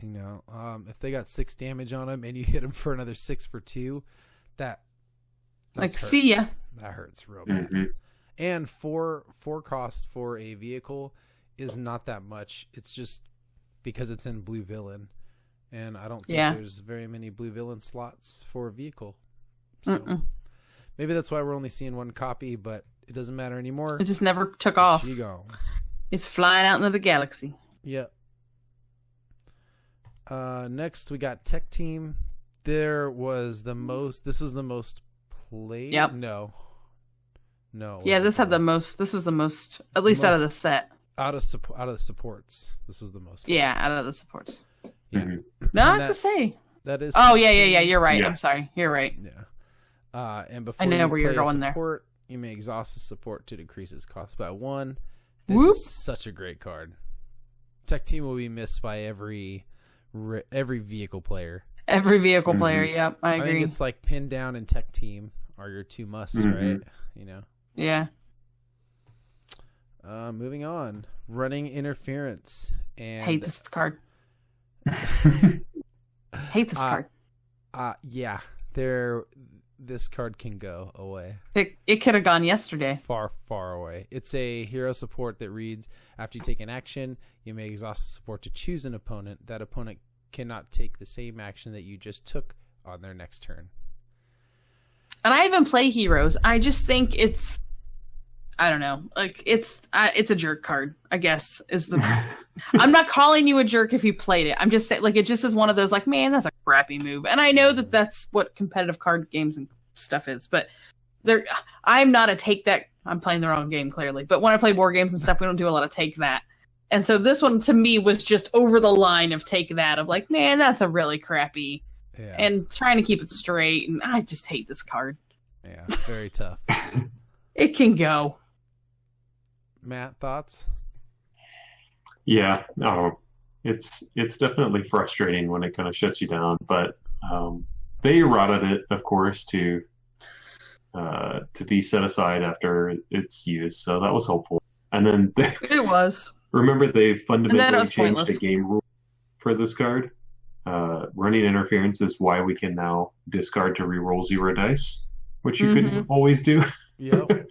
You know, if they got 6 damage on them and you hit them for another 6 for 2, that like hurts. see ya. That hurts real bad. Mhm. And 4 cost for a vehicle is not that much. It's just because it's in blue villain, and I don't think Yeah. there's very many blue villain slots for a vehicle. So Mm-mm. maybe that's why we're only seeing 1 copy, but it doesn't matter anymore. It just never took off. She gone. It's flying out into the galaxy. Yep. Next we got Tech Team. This was the most played. Yep. No. It Yeah, wasn't this had the most. most. This was the most, at least out of the set. Out of the supports. This was the most. Yeah, out of the supports. Yeah. Mhm. No, I And have to say. That is. Oh Tech yeah. Team. You're right. Yeah. I'm sorry. You're right. Yeah. And before I know you where you're play a going there. support, you may exhaust the support to decrease its cost by 1. This Whoop. is such a great card. Tech Team will be missed by every vehicle player. Every vehicle player. Mhm. Yep, I I think agree. it's like Pin Down and Tech Team are your 2 musts, Mhm. right? You know. Yeah. Moving on, running interference and Hate this card. Hate this card. Yeah, this card can go away. It could have gone yesterday. Far away. It's a hero support that reads, after you take an action, you may exhaust the support to choose an opponent. That opponent cannot take the same action that you just took on their next turn. And I even play heroes. I just think it's, I don't know, like it's a jerk card, I guess is the. I'm not calling you a jerk if you played it. I'm just saying, like, it just is one of those, like, man, that's a crappy move. And I know that that's what competitive card games and stuff is, but I'm not a take that. I'm playing the wrong game clearly, but when I play board games and stuff, we don't do a lot of take that. And so this one to me was just over the line of take that, of like, man, that's a really crappy, Yeah. and trying to keep it straight. And I just hate this card. Yeah, very tough. It can go. Matt, thoughts? Yeah, it's definitely frustrating when it kind of shuts you down, but they errated it, of course, to be set aside after its use, so that was helpful. And then It was. remember they And then it fundamentally was changed the pointless. game rule for this card. Running interference is why we can now discard to reroll 0 dice, which you couldn't always do. Yep.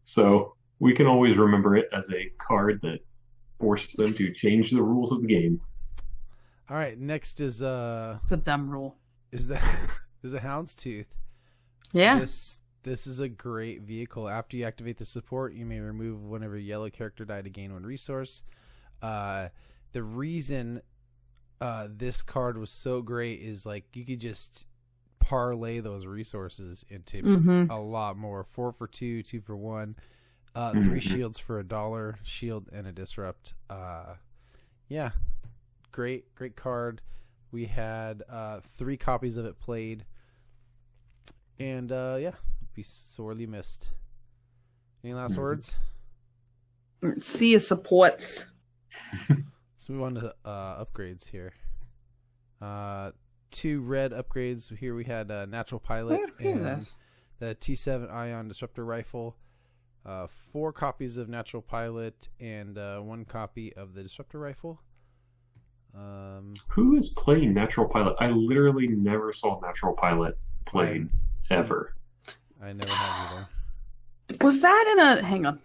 So we can always remember it as a card that forced them to change the rules of the game. All right. Next is It's a dumb rule. is a Houndstooth. Yeah. This is a great vehicle. After you activate the support, you may remove whenever yellow character die to gain 1 resource. The reason this card was so great is like you could just parlay those resources into a lot more. 4 for 2, 2 for 1, 3 shields for $1, shield and a disrupt. Yeah, great card. We had 3 copies of it played, and yeah, be sorely missed. Any last words? See you supports. Let's move on to upgrades here. 2 red upgrades. Here we had Natural Pilot and the T7 Ion Disruptor Rifle. 4 copies of Natural Pilot and 1 copy of the Disruptor Rifle. Who is playing Natural Pilot? I literally never saw Natural Pilot played ever. I never have either. Was that in a? Hang on.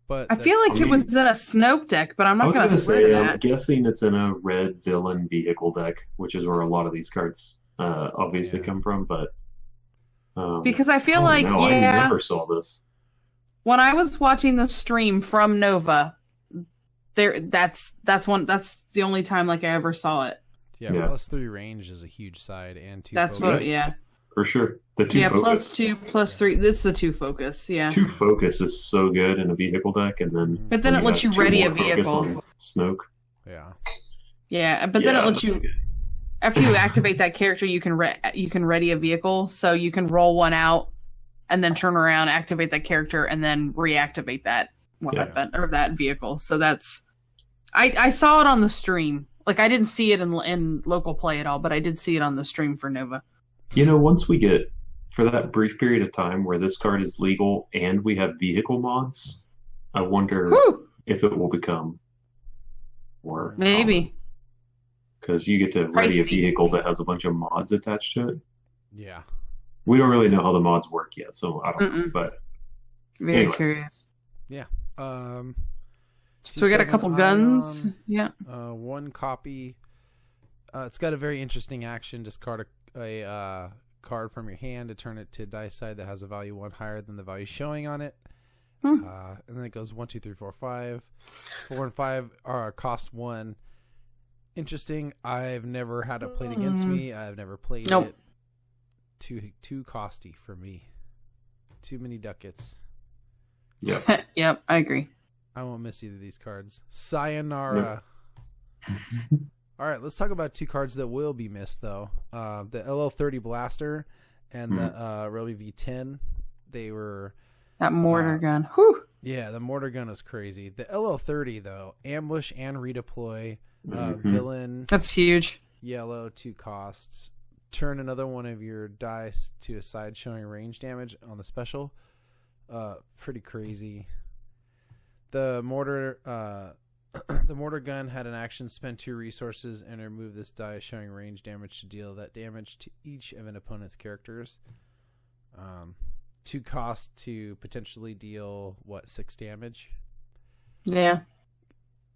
But I feel like it was in a Snoke deck, but I'm I not was going to gonna swear to say, I'm that. guessing it's in a red villain vehicle deck, which is where a lot of these cards obviously Yeah. come from. But Because I feel oh, like, no, I yeah, never saw this. when I was watching the stream from Nova, that's the only time like I ever saw it. Yeah, +3 range is a huge side, and 2 That's focus. what, yeah. For sure. The 2 focus. +2, +3. It's the 2 focus, yeah. 2 focus is so good in a vehicle deck, and then. But then it lets you ready a vehicle. Snoke. Yeah. Yeah, but then it lets you. After you activate that character, you can ready a vehicle, so you can roll one out, and then turn around, activate that character, and then reactivate that weapon or that vehicle. So that's. I saw it on the stream. Like, I didn't see it in local play at all, but I did see it on the stream for Nova. Once we get, for that brief period of time where this card is legal and we have vehicle mods, I wonder if it will become more maybe. Because you get to ready a vehicle that has a bunch of mods attached to it. Yeah. We don't really know how the mods work yet, so I don't know, but... Very curious. Yeah. So we got a couple guns. Yeah. 1 copy. It's got a very interesting action. Discard a card from your hand to turn it to a dice side that has a value 1 higher than the value showing on it. And then it goes 1, 2, 3, 4, 5. 4 and 5 are cost 1. Interesting. I've never had it played against me. I've never played it. Too costy for me. Too many ducats. Yep. Yep, I agree. I won't miss either of these cards. Sayonara. All right, let's talk about 2 cards that will be missed, though. The LL30 Blaster and the Reli V10. They were... That mortar gun. Whew! Yeah, the mortar gun is crazy. The LL30, though, ambush and redeploy. Villain. That's huge. Yellow, 2 costs. Turn another one of your dice to a side showing range damage on the special. Pretty crazy. The mortar gun had an action, spend 2 resources and remove this die showing range damage to deal that damage to each of an opponent's characters. 2 cost to potentially deal 6 damage. Yeah.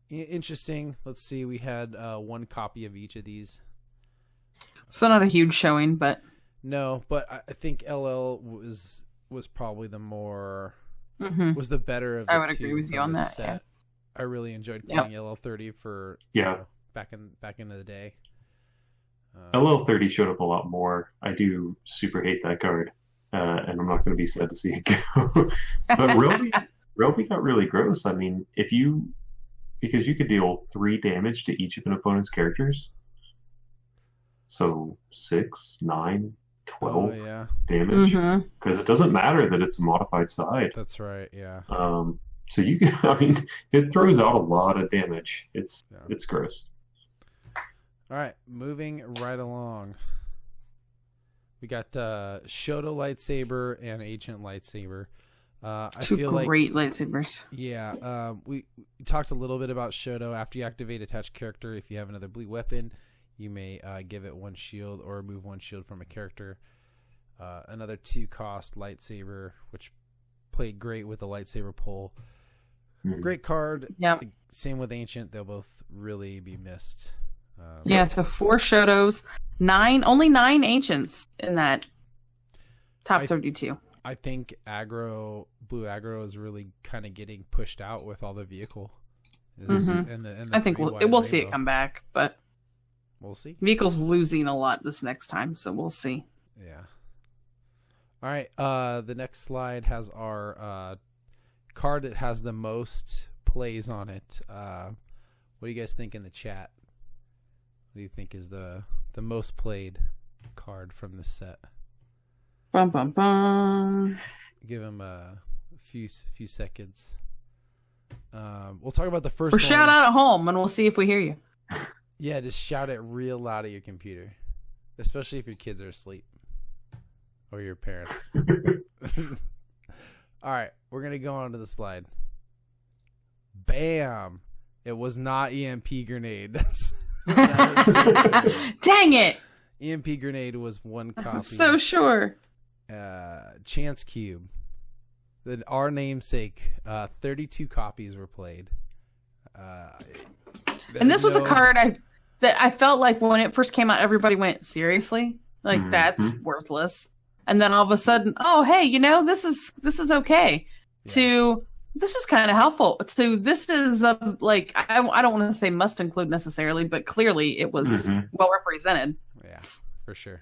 Interesting. Let's see. We had 1 copy of each of these. So not a huge showing, but no. But I think LL was probably the more. Was the better of the 2. I would agree with you on that. Set. Yeah. I really enjoyed playing LL30 for back into the day. LL30 showed up a lot more. I do super hate that card, and I'm not going to be sad to see it go. But Relby got really gross. I mean, because you could deal 3 damage to each of an opponent's characters, so 6, 9, 12 damage. Because it doesn't matter that it's a modified side. That's right. Yeah. So you can, I mean, it throws out a lot of damage. It's gross. All right, moving right along. We got Shoto lightsaber and Ancient lightsaber. I feel great lightsabers. Yeah, we talked a little bit about Shoto. After you activate attached character, if you have another blue weapon, you may give it 1 shield or remove 1 shield from a character. Another 2 cost lightsaber, which played great with the lightsaber pull. Great card. Yeah. Same with Ancient. They'll both really be missed. So 4 Shotos, only 9 Ancients in that top 32. I think blue aggro is really kind of getting pushed out with all the vehicle. I think we'll see it come back, but we'll see. Vehicle's losing a lot this next time, so we'll see. Yeah. All right. The next slide has our card that has the most plays on it. What do you guys think in the chat? What do you think is the most played card from this set? Bum bum bum. Give him a few seconds. We'll talk about the first. Or one. Shout out at home, and we'll see if we hear you. Yeah, just shout it real loud at your computer, especially if your kids are asleep or your parents. All right, we're gonna go on to the slide. Bam! It was not EMP grenade. Dang it! EMP grenade was 1 copy. I'm so sure. Chance cube. Our namesake. 32 copies were played. And this was a card that I felt like when it first came out, everybody went, seriously? Like, that's worthless. And then all of a sudden, oh, hey, this is okay. to this is kind of helpful, to this is like I don't want to say must include necessarily, but clearly it was well represented. Yeah, for sure.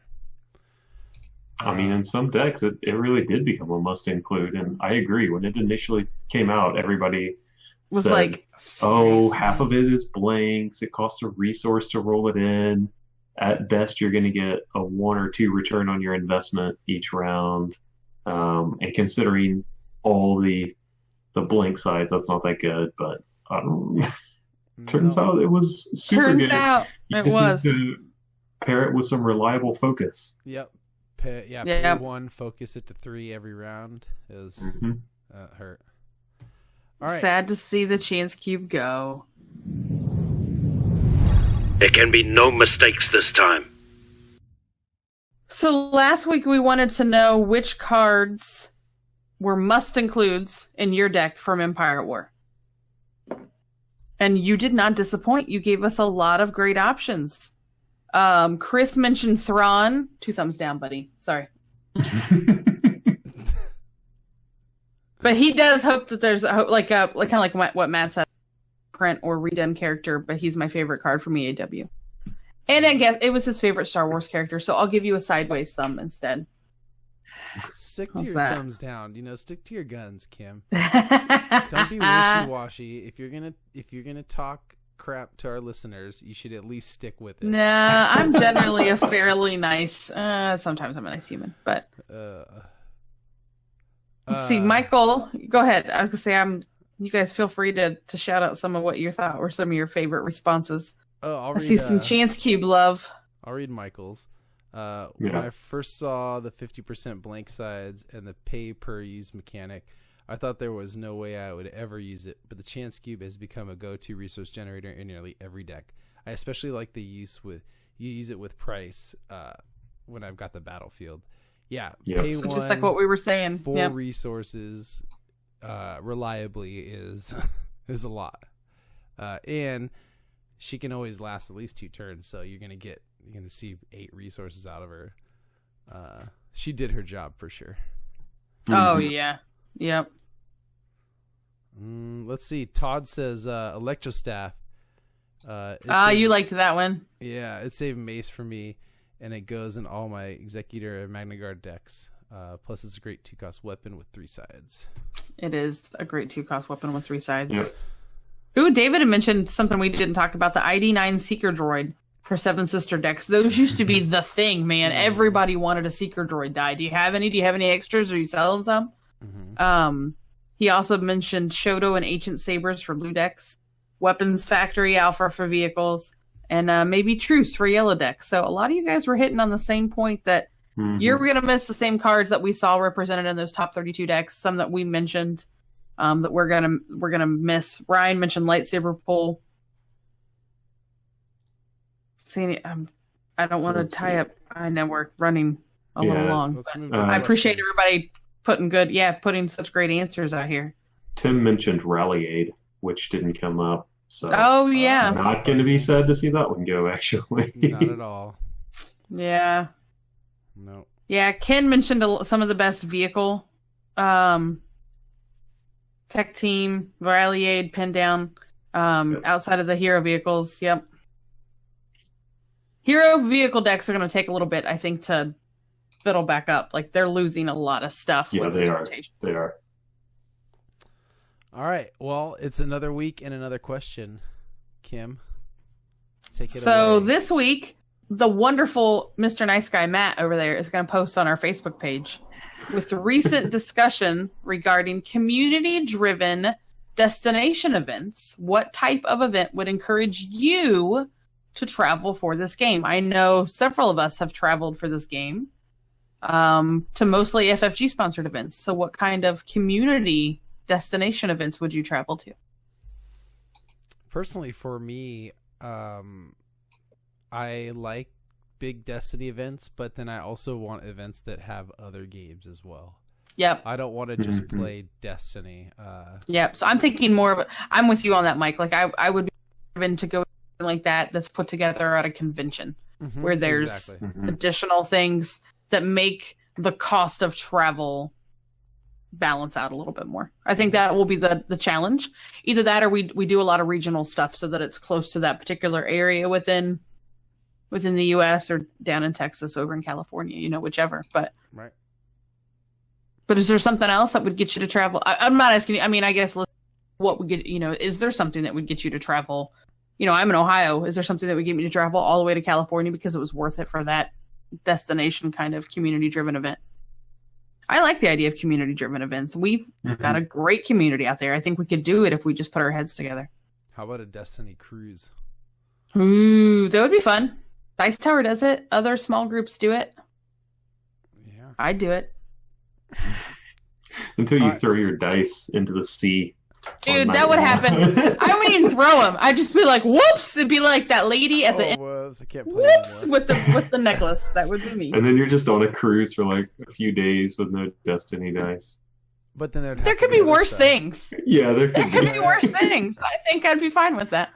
I mean, in some decks, it really did become a must include, and I agree. When it initially came out, everybody Was said, like, "Oh, seriously? half of it is blanks. It costs a resource to roll it in. At best, you're going to get a 1 or 2 return on your investment each round." And considering all the blank sides, that's not that good. But turns out it was super good. Turns out You it just was. need to pair it with some reliable focus. Yep. Pay 1, focus it to 3 every round. It was hurt. All right. Sad to see the chance cube go. There can be no mistakes this time. So last week we wanted to know which cards were must includes in your deck from Empire at War. And you did not disappoint. You gave us a lot of great options. Chris mentioned Thrawn. 2 thumbs down, buddy. Sorry. But he does hope that there's a like kind of like what Matt said, print or redone character. But he's my favorite card from EAW, and I guess it was his favorite Star Wars character. So I'll give you a sideways thumb instead. Stick to How's your that? thumbs down. Stick to your guns, Kim. Don't be wishy-washy. If you're gonna talk crap to our listeners, you should at least stick with it. Nah, I'm generally a fairly nice. Sometimes I'm a nice human, but. Let's see, Michael, go ahead. I was gonna say, you guys feel free to shout out some of what you thought were some of your favorite responses. I see some Chance Cube love. I'll read Michael's. When I first saw the 50% blank sides and the pay per use mechanic, I thought there was no way I would ever use it, but the Chance Cube has become a go-to resource generator in nearly every deck. I especially like the use it with price when I've got the battlefield. Yeah, pay so 1, just like what we were saying, 4 resources reliably is a lot, and she can always last at least 2 turns. So you're gonna see 8 resources out of her. She did her job for sure. Oh yeah, yep. Let's see. Todd says Electrostaff. You liked that one. Yeah, it saved Mace for me. And it goes in all my Executor and Magna Guard decks. Plus, it's a great 2-cost weapon with 3 sides. It is a great 2-cost weapon with 3 sides. Yep. Ooh, David had mentioned something we didn't talk about, the ID9 Seeker Droid for 7 Sister decks. Those used to be the thing, man. Everybody wanted a Seeker Droid die. Do you have any? Do you have any extras? Are you selling some? He also mentioned Shoto and Ancient Sabers for blue decks. Weapons Factory Alpha for vehicles. And maybe Truce for yellow decks. So a lot of you guys were hitting on the same point that you're going to miss the same cards that we saw represented in those top 32 decks. Some that we mentioned that we're gonna miss. Ryan mentioned Lightsaber Pull. See, I don't want to tie up. I know we're running a little long. I appreciate everybody putting such great answers out here. Tim mentioned Rally Aid, which didn't come up. So not going to be sad to see that one go, actually. Not at all. Yeah. No. Yeah, Ken mentioned some of the best vehicle tech team, Rally Aid, Pin Down, outside of the hero vehicles. Yep. Hero vehicle decks are going to take a little bit, I think, to fiddle back up. Like, they're losing a lot of stuff with this rotation. They are. All right. Well, it's another week and another question. Kim, take it away. So this week, the wonderful Mr. Nice Guy Matt over there is going to post on our Facebook page with the recent discussion regarding community-driven destination events. What type of event would encourage you to travel for this game? I know several of us have traveled for this game to mostly FFG-sponsored events. So what kind of community destination events would you travel to? Personally, for me, I like big Destiny events, but then I also want events that have other games as well. Yep. I don't want to just play Destiny. Yep. So I'm thinking more of I'm with you on that, Mike. Like I would be driven to go like that's put together at a convention where there's additional things that make the cost of travel balance out a little bit more. I think that will be the challenge. Either that or we do a lot of regional stuff so that it's close to that particular area within the US or down in Texas, over in California, whichever. But right. But is there something else that would get you to travel? I'm not asking you. I mean, I guess what would get, is there something that would get you to travel? I'm in Ohio. Is there something that would get me to travel all the way to California because it was worth it for that destination kind of community-driven event? I like the idea of community-driven events. We've got a great community out there. I think we could do it if we just put our heads together. How about a Destiny cruise? Ooh, that would be fun. Dice Tower does it. Other small groups do it. Yeah. I'd do it. Until you throw your dice into the sea. Dude, that would happen. I wouldn't even throw them. I'd just be like, whoops. It'd be like that lady at the end. Whoops, I can't play whoops, anymore. with the necklace. That would be me. And then you're just on a cruise for like a few days with no Destiny dice. But then there could be worse things. Yeah, there could be worse things. I think I'd be fine with that.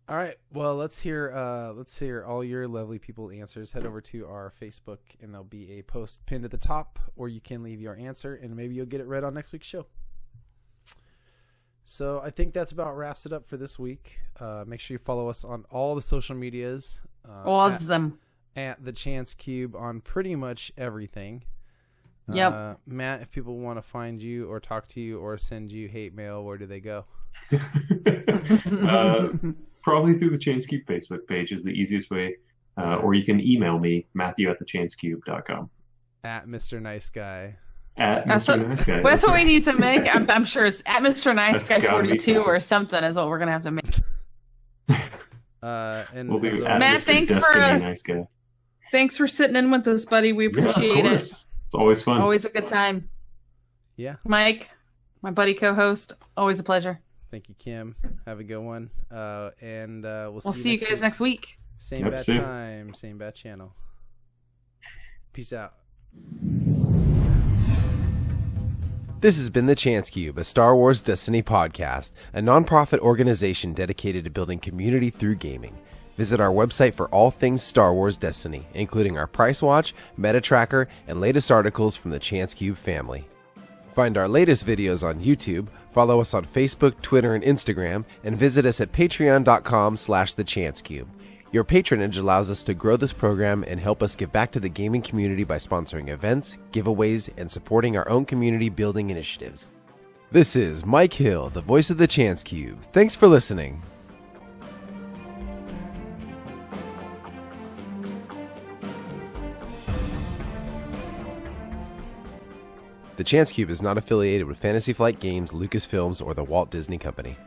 All right. Well, let's hear all your lovely people answers. Head over to our Facebook, and there'll be a post pinned at the top, or you can leave your answer, and maybe you'll get it read on next week's show. So I think that's about wraps it up for this week. Make sure you follow us on all the social medias. Awesome. At the Chance Cube on pretty much everything. Yep. Matt, if people want to find you or talk to you or send you hate mail, where do they go? Probably through the Chance Cube Facebook page is the easiest way. Or you can email me, Matthew@thechancecube.com. At Mr. Nice Guy. At Mr. Nice Guy. Well, that's what we need to make. I'm sure it's at Mr. Nice Guy 42 or something is what we're going to have to make. And we'll do Matt, thanks Nice Guy. Thanks for sitting in with us, buddy. We appreciate it. It's always fun. Always a good time. Yeah. Mike, my buddy co-host, always a pleasure. Thank you, Kim. Have a good one. And we'll see you guys next week. Same bad time, same bad channel. Peace out. This has been The Chance Cube, a Star Wars Destiny podcast, a non-profit organization dedicated to building community through gaming. Visit our website for all things Star Wars Destiny, including our Price Watch, Meta Tracker, and latest articles from the Chance Cube family. Find our latest videos on YouTube, follow us on Facebook, Twitter, and Instagram, and visit us at patreon.com/thechancecube. Your patronage allows us to grow this program and help us give back to the gaming community by sponsoring events, giveaways, and supporting our own community building initiatives. This is Mike Hill, the voice of the Chance Cube. Thanks for listening. The Chance Cube is not affiliated with Fantasy Flight Games, Lucasfilms, or the Walt Disney Company.